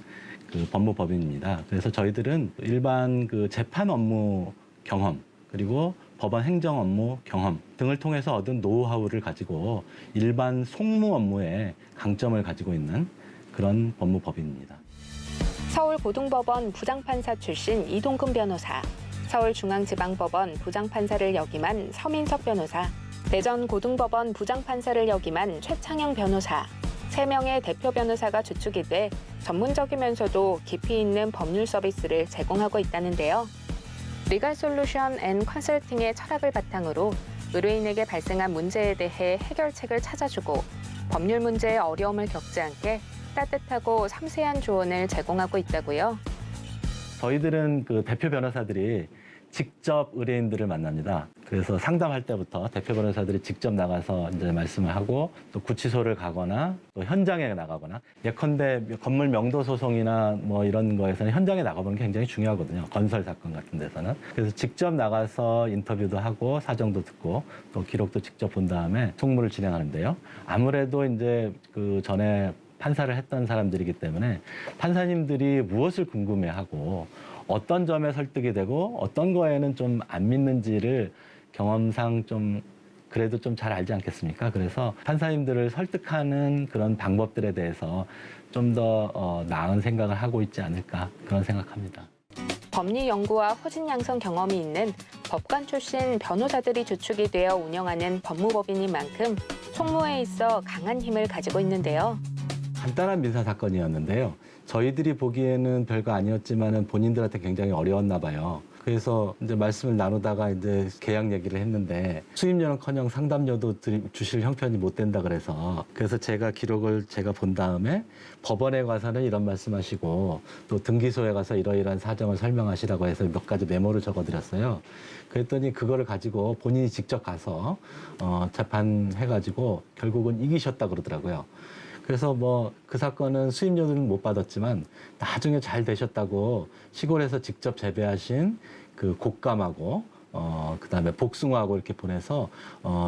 그 법무법인입니다. 그래서 저희들은 일반 그 재판 업무 경험, 그리고 법원 행정 업무 경험 등을 통해서 얻은 노하우를 가지고 일반 송무 업무에 강점을 가지고 있는 그런 법무법인입니다. 서울고등법원 부장판사 출신 이동근 변호사, 서울중앙지방법원 부장판사를 역임한 서민석 변호사, 대전고등법원 부장판사를 역임한 최창영 변호사, 3명의 대표 변호사가 주축이 돼 전문적이면서도 깊이 있는 법률 서비스를 제공하고 있다는데요. 리갈 솔루션 앤 컨설팅의 철학을 바탕으로 의뢰인에게 발생한 문제에 대해 해결책을 찾아주고 법률 문제의 어려움을 겪지 않게 따뜻하고 섬세한 조언을 제공하고 있다고요. 저희들은 그 대표 변호사들이 직접 의뢰인들을 만납니다. 그래서 상담할 때부터 대표 변호사들이 직접 나가서 이제 말씀을 하고 또 구치소를 가거나 또 현장에 나가거나 예컨대 건물 명도 소송이나 뭐 이런 거에서는 현장에 나가보는 게 굉장히 중요하거든요. 건설 사건 같은 데서는. 그래서 직접 나가서 인터뷰도 하고 사정도 듣고 또 기록도 직접 본 다음에 송무를 진행하는데요. 아무래도 이제 그 전에 판사를 했던 사람들이기 때문에 판사님들이 무엇을 궁금해하고 어떤 점에 설득이 되고 어떤 거에는 좀 안 믿는지를 경험상 좀 그래도 좀 잘 알지 않겠습니까? 그래서 판사님들을 설득하는 그런 방법들에 대해서 좀 더 나은 생각을 하고 있지 않을까 그런 생각합니다. 법리 연구와 후진 양성 경험이 있는 법관 출신 변호사들이 주축이 되어 운영하는 법무법인인 만큼 총무에 있어 강한 힘을 가지고 있는데요. 간단한 민사 사건이었는데요. 저희들이 보기에는 별거 아니었지만은 본인들한테 굉장히 어려웠나 봐요. 그래서 이제 말씀을 나누다가 이제 계약 얘기를 했는데 수임료는커녕 상담료도 주실 형편이 못 된다 그래서 제가 기록을 제가 본 다음에 법원에 가서는 이런 말씀하시고 또 등기소에 가서 이러이러한 사정을 설명하시라고 해서 몇 가지 메모를 적어드렸어요. 그랬더니 그거를 가지고 본인이 직접 가서 재판해가지고 결국은 이기셨다 그러더라고요. 그래서 그 사건은 수임료는 못 받았지만 나중에 잘 되셨다고 시골에서 직접 재배하신 그 곶감하고 그다음에 복숭아하고 이렇게 보내서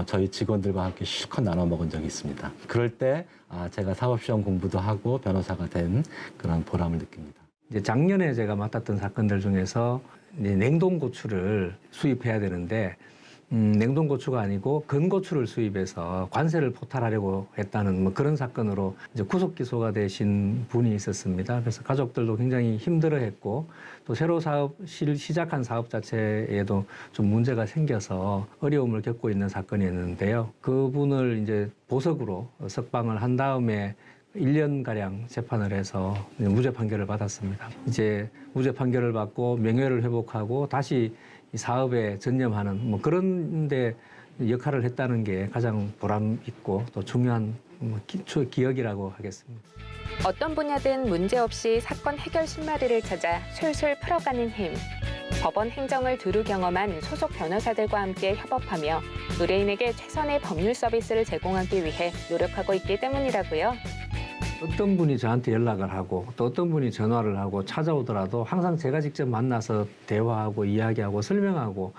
저희 직원들과 함께 실컷 나눠 먹은 적이 있습니다. 그럴 때 제가 사법시험 공부도 하고 변호사가 된 그런 보람을 느낍니다. 이제 작년에 제가 맡았던 사건들 중에서 이제 냉동고추를 수입해야 되는데 냉동고추가 아니고 건고추를 수입해서 관세를 포탈하려고 했다는 그런 사건으로 이제 구속 기소가 되신 분이 있었습니다. 그래서 가족들도 굉장히 힘들어했고 또 새로 시작한 사업 자체에도 좀 문제가 생겨서 어려움을 겪고 있는 사건이었는데요. 그분을 이제 보석으로 석방을 한 다음에 1년가량 재판을 해서 무죄 판결을 받았습니다. 이제 무죄 판결을 받고 명예를 회복하고 다시 이 사업에 전념하는 그런 데 역할을 했다는 게 가장 보람 있고 또 중요한 기억이라고 하겠습니다. 어떤 분야든 문제없이 사건 해결 신마리를 찾아 술술 풀어가는 힘. 법원 행정을 두루 경험한 소속 변호사들과 함께 협업하며 의뢰인에게 최선의 법률 서비스를 제공하기 위해 노력하고 있기 때문이라고요. 어떤 분이 저한테 연락을 하고 또 어떤 분이 전화를 하고 찾아오더라도 항상 제가 직접 만나서 대화하고 이야기하고 설명하고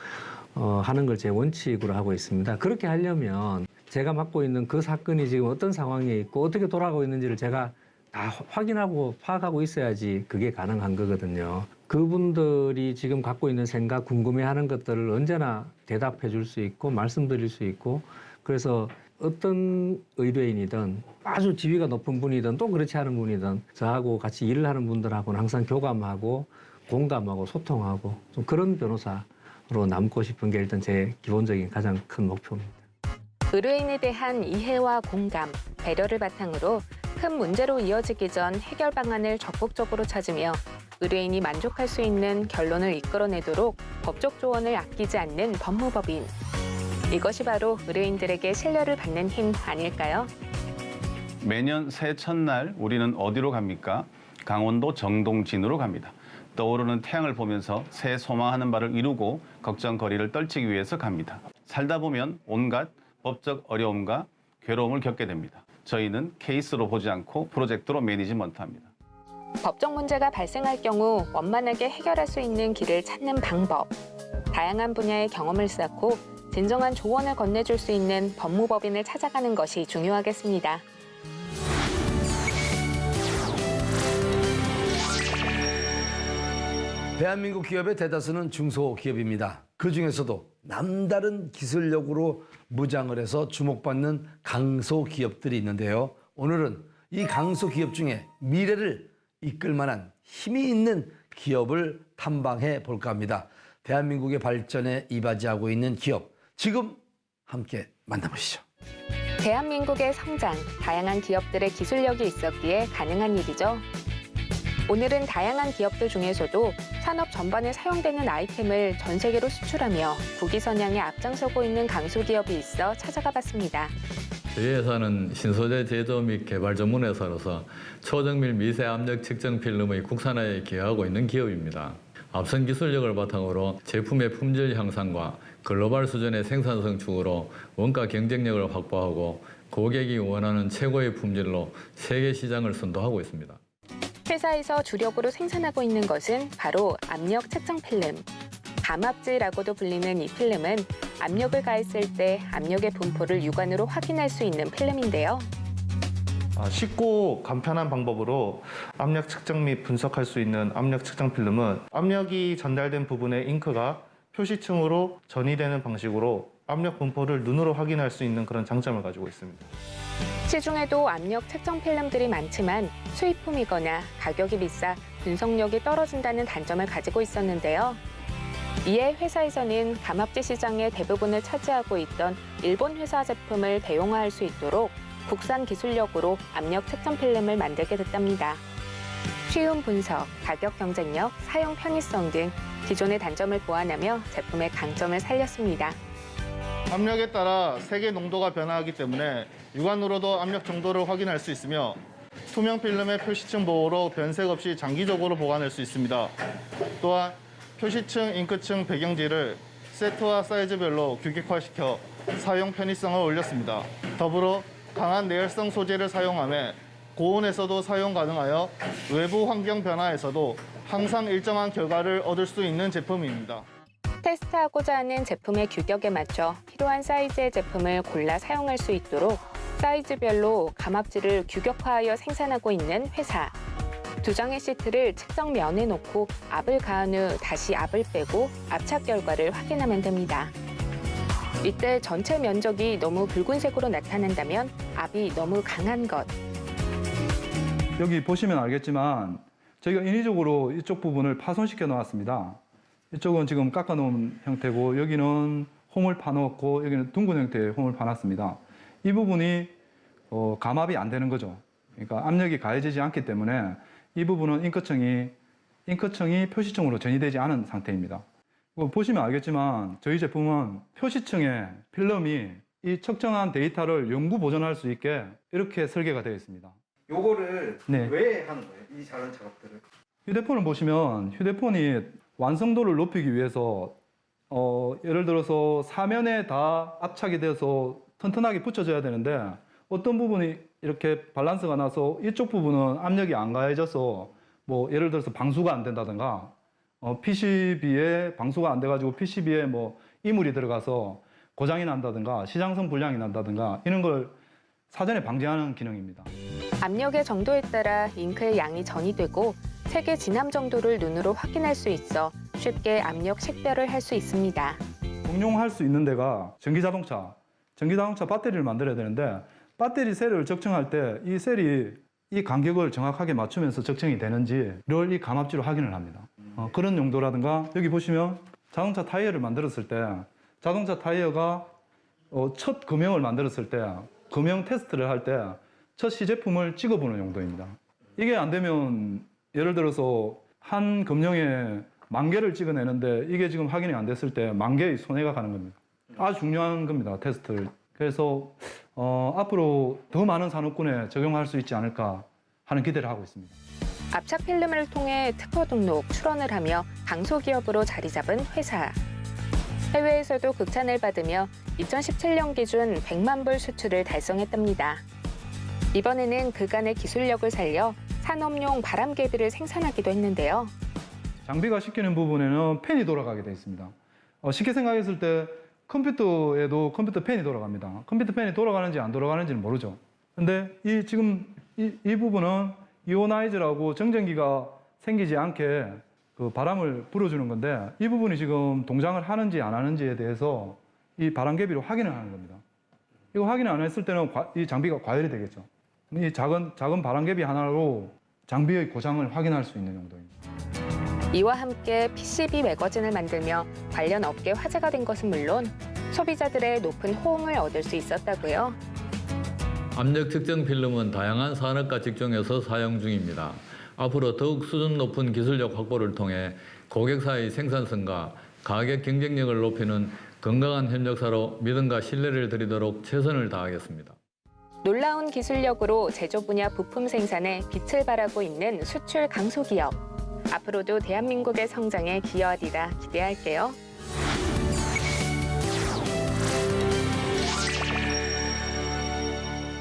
하는 걸 제 원칙으로 하고 있습니다. 그렇게 하려면 제가 맡고 있는 그 사건이 지금 어떤 상황에 있고 어떻게 돌아가고 있는지를 제가 다 확인하고 파악하고 있어야지 그게 가능한 거거든요. 그분들이 지금 갖고 있는 생각, 궁금해하는 것들을 언제나 대답해 줄 수 있고 말씀드릴 수 있고 그래서 어떤 의뢰인이든 아주 지위가 높은 분이든 또 그렇지 않은 분이든 저하고 같이 일을 하는 분들하고는 항상 교감하고 공감하고 소통하고 좀 그런 변호사로 남고 싶은 게 일단 제 기본적인 가장 큰 목표입니다. 의뢰인에 대한 이해와 공감, 배려를 바탕으로 큰 문제로 이어지기 전 해결 방안을 적극적으로 찾으며 의뢰인이 만족할 수 있는 결론을 이끌어내도록 법적 조언을 아끼지 않는 법무법인. 이것이 바로 의뢰인들에게 신뢰를 받는 힘 아닐까요? 매년 새해 첫날 우리는 어디로 갑니까? 강원도 정동진으로 갑니다. 떠오르는 태양을 보면서 새해 소망하는 바를 이루고 걱정거리를 떨치기 위해서 갑니다. 살다 보면 온갖 법적 어려움과 괴로움을 겪게 됩니다. 저희는 케이스로 보지 않고 프로젝트로 매니지먼트합니다. 법적 문제가 발생할 경우 원만하게 해결할 수 있는 길을 찾는 방법. 다양한 분야의 경험을 쌓고 진정한 조언을 건네줄 수 있는 법무법인을 찾아가는 것이 중요하겠습니다. 대한민국 기업의 대다수는 중소기업입니다. 그중에서도 남다른 기술력으로 무장을 해서 주목받는 강소기업들이 있는데요. 오늘은 이 강소기업 중에 미래를 이끌 만한 힘이 있는 기업을 탐방해 볼까 합니다. 대한민국의 발전에 이바지하고 있는 기업, 지금 함께 만나보시죠. 대한민국의 성장, 다양한 기업들의 기술력이 있었기에 가능한 일이죠. 오늘은 다양한 기업들 중에서도 산업 전반에 사용되는 아이템을 전 세계로 수출하며 국위 선양에 앞장서고 있는 강소기업이 있어 찾아가 봤습니다. 저희 회사는 신소재 제조 및 개발 전문 회사로서 초정밀 미세 압력 측정 필름의 국산화에 기여하고 있는 기업입니다. 앞선 기술력을 바탕으로 제품의 품질 향상과 글로벌 수준의 생산 성축으로 원가 경쟁력을 확보하고 고객이 원하는 최고의 품질로 세계 시장을 선도하고 있습니다. 회사에서 주력으로 생산하고 있는 것은 바로 압력 측정 필름. 감압지라고도 불리는 이 필름은 압력을 가했을 때 압력의 분포를 육안으로 확인할 수 있는 필름인데요. 쉽고 간편한 방법으로 압력 측정 및 분석할 수 있는 압력 측정 필름은 압력이 전달된 부분의 잉크가 표시층으로 전이되는 방식으로 압력 분포를 눈으로 확인할 수 있는 그런 장점을 가지고 있습니다. 시중에도 압력 측정 필름들이 많지만 수입품이거나 가격이 비싸 분석력이 떨어진다는 단점을 가지고 있었는데요. 이에 회사에서는 감압지 시장의 대부분을 차지하고 있던 일본 회사 제품을 대용화할 수 있도록 국산 기술력으로 압력 측정 필름을 만들게 됐답니다. 쉬운 분석, 가격 경쟁력, 사용 편의성 등 기존의 단점을 보완하며 제품의 강점을 살렸습니다. 압력에 따라 색의 농도가 변화하기 때문에 육안으로도 압력 정도를 확인할 수 있으며 투명 필름의 표시층 보호로 변색 없이 장기적으로 보관할 수 있습니다. 또한 표시층, 잉크층, 배경지를 세트와 사이즈별로 규격화시켜 사용 편의성을 올렸습니다. 더불어 강한 내열성 소재를 사용하며 고온에서도 사용 가능하여 외부 환경 변화에서도 항상 일정한 결과를 얻을 수 있는 제품입니다. 테스트하고자 하는 제품의 규격에 맞춰 필요한 사이즈의 제품을 골라 사용할 수 있도록 사이즈별로 감압지를 규격화하여 생산하고 있는 회사. 2장의 시트를 측정면에 놓고 압을 가한 후 다시 압을 빼고 압착 결과를 확인하면 됩니다. 이때 전체 면적이 너무 붉은색으로 나타난다면 압이 너무 강한 것. 여기 보시면 알겠지만 저희가 인위적으로 이쪽 부분을 파손시켜 놓았습니다. 이쪽은 지금 깎아놓은 형태고 여기는 홈을 파놓고 여기는 둥근 형태의 홈을 파놨습니다. 이 부분이 감압이 안 되는 거죠. 그러니까 압력이 가해지지 않기 때문에 이 부분은 잉크층이 표시층으로 전이되지 않은 상태입니다. 보시면 알겠지만 저희 제품은 표시층에 필름이 이 측정한 데이터를 영구 보존할 수 있게 이렇게 설계가 되어 있습니다. 요거를 네. 왜 하는 거예요? 이 작은 작업들을? 휴대폰을 보시면 휴대폰이 완성도를 높이기 위해서 예를 들어서 사면에 다 압착이 돼서 튼튼하게 붙여져야 되는데 어떤 부분이 이렇게 밸런스가 나서 이쪽 부분은 압력이 안 가해져서 뭐 예를 들어서 방수가 안 된다든가 PCB에 방수가 안 돼가지고 PCB에 뭐 이물이 들어가서 고장이 난다든가 시장성 불량이 난다든가 이런 걸 사전에 방지하는 기능입니다. 압력의 정도에 따라 잉크의 양이 전이되고 색의 진함 정도를 눈으로 확인할 수 있어 쉽게 압력 식별을 할 수 있습니다. 응용할 수 있는 데가 전기자동차 배터리를 만들어야 되는데 배터리 셀을 적정할 때 이 셀이 이 간격을 정확하게 맞추면서 적정이 되는지를 이 감압지로 확인을 합니다. 그런 용도라든가 여기 보시면 자동차 타이어를 만들었을 때 자동차 타이어가 첫 금형을 만들었을 때 금형 테스트를 할 때 첫 시제품을 찍어보는 용도입니다. 이게 안 되면 예를 들어서 한 금형에 10,000개를 찍어내는데 이게 지금 확인이 안 됐을 때 10,000개의 손해가 가는 겁니다. 아주 중요한 겁니다, 테스트를. 그래서 앞으로 더 많은 산업군에 적용할 수 있지 않을까 하는 기대를 하고 있습니다. 압착 필름을 통해 특허 등록, 출원을 하며 강소기업으로 자리 잡은 회사. 해외에서도 극찬을 받으며 2017년 기준 100만 불 수출을 달성했답니다. 이번에는 그간의 기술력을 살려 산업용 바람개비를 생산하기도 했는데요. 장비가 시키는 부분에는 팬이 돌아가게 되어 있습니다. 쉽게 생각했을 때 컴퓨터에도 컴퓨터 팬이 돌아갑니다. 컴퓨터 팬이 돌아가는지 안 돌아가는지는 모르죠. 근데 지금 이 부분은 이오나이즈라고 정전기가 생기지 않게 그 바람을 불어주는 건데 이 부분이 지금 동작을 하는지 안 하는지에 대해서 이 바람개비로 확인을 하는 겁니다. 이거 확인 안 했을 때는 이 장비가 과열이 되겠죠. 이 작은 바람개비 하나로 장비의 고장을 확인할 수 있는 용도입니다. 이와 함께 PCB 매거진을 만들며 관련 업계 화제가 된 것은 물론 소비자들의 높은 호응을 얻을 수 있었다고요. 압력 측정 필름은 다양한 산업과 직종에서 사용 중입니다. 앞으로 더욱 수준 높은 기술력 확보를 통해 고객사의 생산성과 가격 경쟁력을 높이는 건강한 협력사로 믿음과 신뢰를 드리도록 최선을 다하겠습니다. 놀라운 기술력으로 제조 분야 부품 생산에 빛을 발하고 있는 수출 강소기업. 앞으로도 대한민국의 성장에 기여하리라 기대할게요.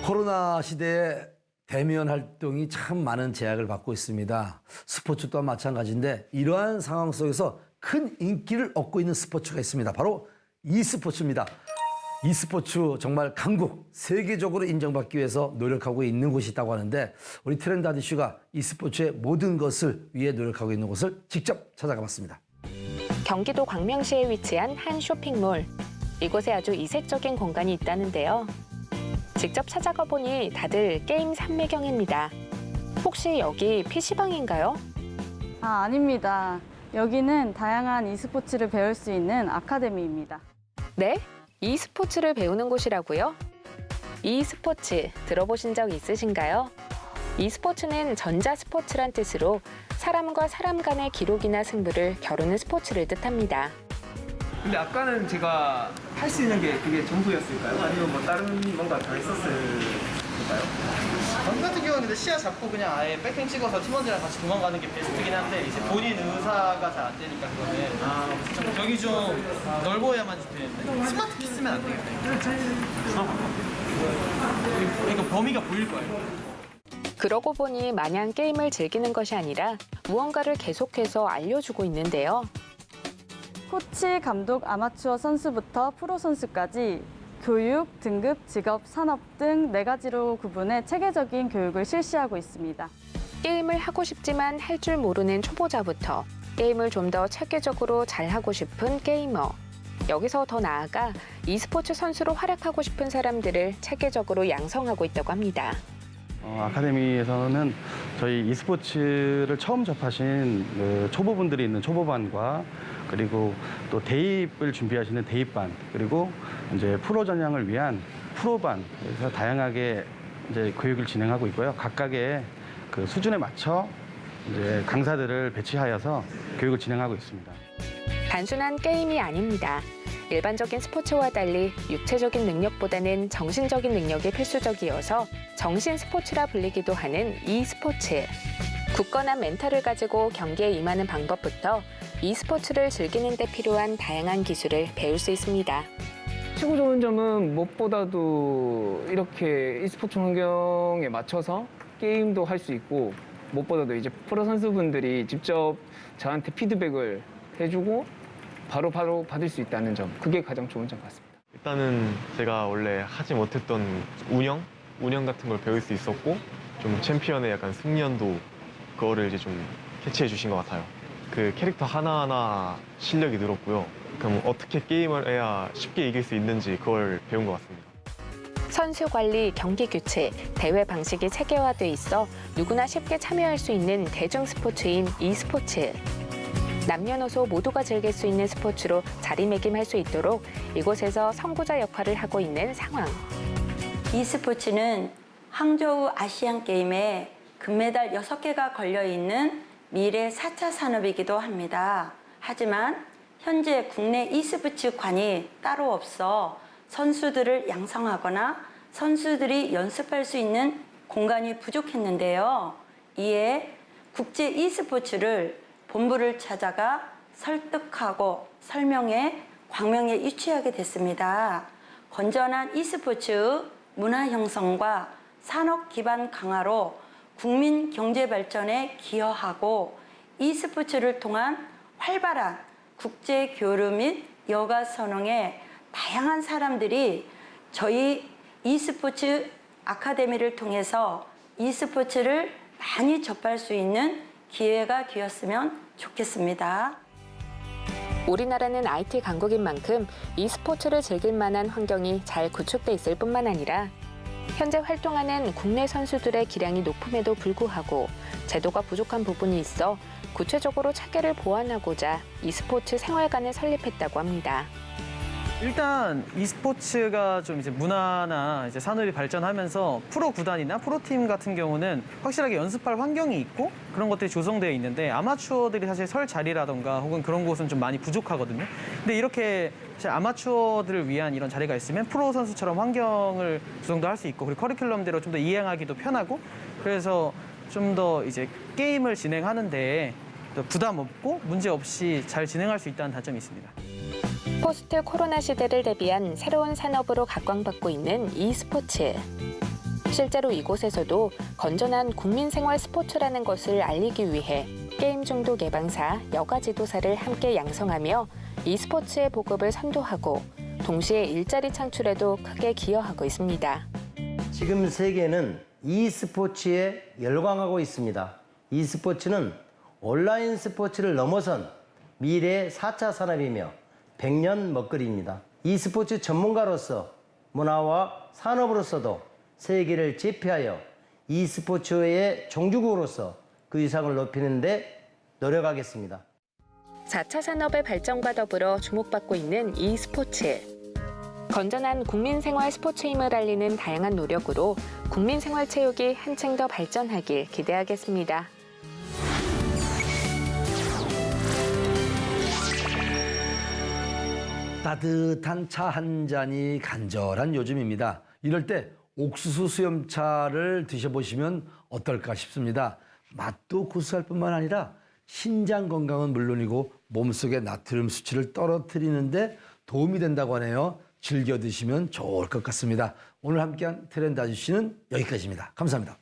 코로나 시대에 대면 활동이 참 많은 제약을 받고 있습니다. 스포츠 또한 마찬가지인데 이러한 상황 속에서 큰 인기를 얻고 있는 스포츠가 있습니다. 바로 e스포츠입니다. e스포츠 정말 강국, 세계적으로 인정받기 위해서 노력하고 있는 곳이 있다고 하는데 우리 트렌드 아저씨가 e스포츠의 모든 것을 위해 노력하고 있는 곳을 직접 찾아가 봤습니다. 경기도 광명시에 위치한 한 쇼핑몰. 이곳에 아주 이색적인 공간이 있다는데요. 직접 찾아가 보니 다들 게임 삼매경입니다. 혹시 여기 PC방인가요? 아닙니다. 여기는 다양한 e스포츠를 배울 수 있는 아카데미입니다. 네? e스포츠를 배우는 곳이라고요? e스포츠 들어보신 적 있으신가요? e스포츠는 전자스포츠란 뜻으로 사람과 사람 간의 기록이나 승부를 겨루는 스포츠를 뜻합니다. 근데 아까는 제가 할 수 있는 게 그게 전부였을까요? 아니면 뭐 다른 뭔가 더 있었을까요? 전 같은 경우는 근데 시야 잡고 그냥 아예 백행 찍어서 팀원들이랑 같이 도망가는 게 베스트긴 한데 이제 본인 의사가 잘 안 되니까 그거는 저기 좀 넓어야만 되는데 스마트 키 쓰면 안 되겠다. 그러니까 범위가 보일 거예요. 그러고 보니 마냥 게임을 즐기는 것이 아니라 무언가를 계속해서 알려주고 있는데요. 코치, 감독, 아마추어 선수부터 프로 선수까지 교육, 등급, 직업, 산업 등 4가지로 구분해 체계적인 교육을 실시하고 있습니다. 게임을 하고 싶지만 할 줄 모르는 초보자부터 게임을 좀 더 체계적으로 잘하고 싶은 게이머. 여기서 더 나아가 e스포츠 선수로 활약하고 싶은 사람들을 체계적으로 양성하고 있다고 합니다. 아카데미에서는 저희 e스포츠를 처음 접하신 초보분들이 있는 초보반과 그리고 또 대입을 준비하시는 대입반 그리고 이제 프로 전향을 위한 프로반 그래서 다양하게 이제 교육을 진행하고 있고요. 각각의 그 수준에 맞춰 이제 강사들을 배치하여서 교육을 진행하고 있습니다. 단순한 게임이 아닙니다. 일반적인 스포츠와 달리 육체적인 능력보다는 정신적인 능력이 필수적이어서 정신 스포츠라 불리기도 하는 e스포츠. 굳건한 멘탈을 가지고 경기에 임하는 방법부터 e스포츠를 즐기는 데 필요한 다양한 기술을 배울 수 있습니다. 최고 좋은 점은 무엇보다도 이렇게 e스포츠 환경에 맞춰서 게임도 할 수 있고 무엇보다도 이제 프로 선수분들이 직접 저한테 피드백을 해주고 바로 받을 수 있다는 점, 그게 가장 좋은 점 같습니다. 일단은 제가 원래 하지 못했던 운영 같은 걸 배울 수 있었고 좀 챔피언의 약간 승리연도 그거를 이제 좀 캐치해 주신 것 같아요. 그 캐릭터 하나하나 실력이 늘었고요. 그럼 어떻게 게임을 해야 쉽게 이길 수 있는지 그걸 배운 것 같습니다. 선수 관리, 경기 규칙, 대회 방식이 체계화돼 있어 누구나 쉽게 참여할 수 있는 대중 스포츠인 e스포츠. 남녀노소 모두가 즐길 수 있는 스포츠로 자리매김할 수 있도록 이곳에서 선구자 역할을 하고 있는 상황. e스포츠는 항저우 아시안 게임에 금메달 6개가 걸려있는 미래 4차 산업이기도 합니다. 하지만 현재 국내 e스포츠관이 따로 없어 선수들을 양성하거나 선수들이 연습할 수 있는 공간이 부족했는데요. 이에 국제 e스포츠를 본부를 찾아가 설득하고 설명해 광명에 유치하게 됐습니다. 건전한 e스포츠 문화 형성과 산업 기반 강화로 국민 경제 발전에 기여하고 e스포츠를 통한 활발한 국제 교류 및 여가 선홍에 다양한 사람들이 저희 e스포츠 아카데미를 통해서 e스포츠를 많이 접할 수 있는 기회가 되었으면 좋겠습니다. 우리나라는 IT 강국인 만큼 e스포츠를 즐길 만한 환경이 잘 구축돼 있을 뿐만 아니라 현재 활동하는 국내 선수들의 기량이 높음에도 불구하고 제도가 부족한 부분이 있어 구체적으로 차계를 보완하고자 e스포츠 생활관을 설립했다고 합니다. 일단 e스포츠가 좀 이제 문화나 이제 산업이 발전하면서 프로 구단이나 프로팀 같은 경우는 확실하게 연습할 환경이 있고 그런 것들이 조성되어 있는데 아마추어들이 사실 설 자리라던가 혹은 그런 곳은 좀 많이 부족하거든요. 근데 이렇게 사실 아마추어들을 위한 이런 자리가 있으면 프로 선수처럼 환경을 조성도 할 수 있고 그리고 커리큘럼대로 좀 더 이행하기도 편하고 그래서 좀 더 이제 게임을 진행하는데 부담 없고 문제 없이 잘 진행할 수 있다는 단점이 있습니다. 포스트 코로나 시대를 대비한 새로운 산업으로 각광받고 있는 e스포츠. 실제로 이곳에서도 건전한 국민생활 스포츠라는 것을 알리기 위해 게임 중독 예방사, 여가 지도사를 함께 양성하며 e스포츠의 보급을 선도하고 동시에 일자리 창출에도 크게 기여하고 있습니다. 지금 세계는 e스포츠에 열광하고 있습니다. e스포츠는 온라인 스포츠를 넘어선 미래의 4차 산업이며 100년 먹거리입니다. e스포츠 전문가로서 문화와 산업으로서도 세계를 제패하여 e스포츠의 종주국으로서 그 위상을 높이는 데 노력하겠습니다. 4차 산업의 발전과 더불어 주목받고 있는 e스포츠. 건전한 국민생활 스포츠임을 알리는 다양한 노력으로 국민생활체육이 한층 더 발전하길 기대하겠습니다. 따뜻한 차 한 잔이 간절한 요즘입니다. 이럴 때 옥수수 수염차를 드셔보시면 어떨까 싶습니다. 맛도 고소할 뿐만 아니라 신장 건강은 물론이고 몸속의 나트륨 수치를 떨어뜨리는데 도움이 된다고 하네요. 즐겨 드시면 좋을 것 같습니다. 오늘 함께한 트렌드 아저씨는 여기까지입니다. 감사합니다.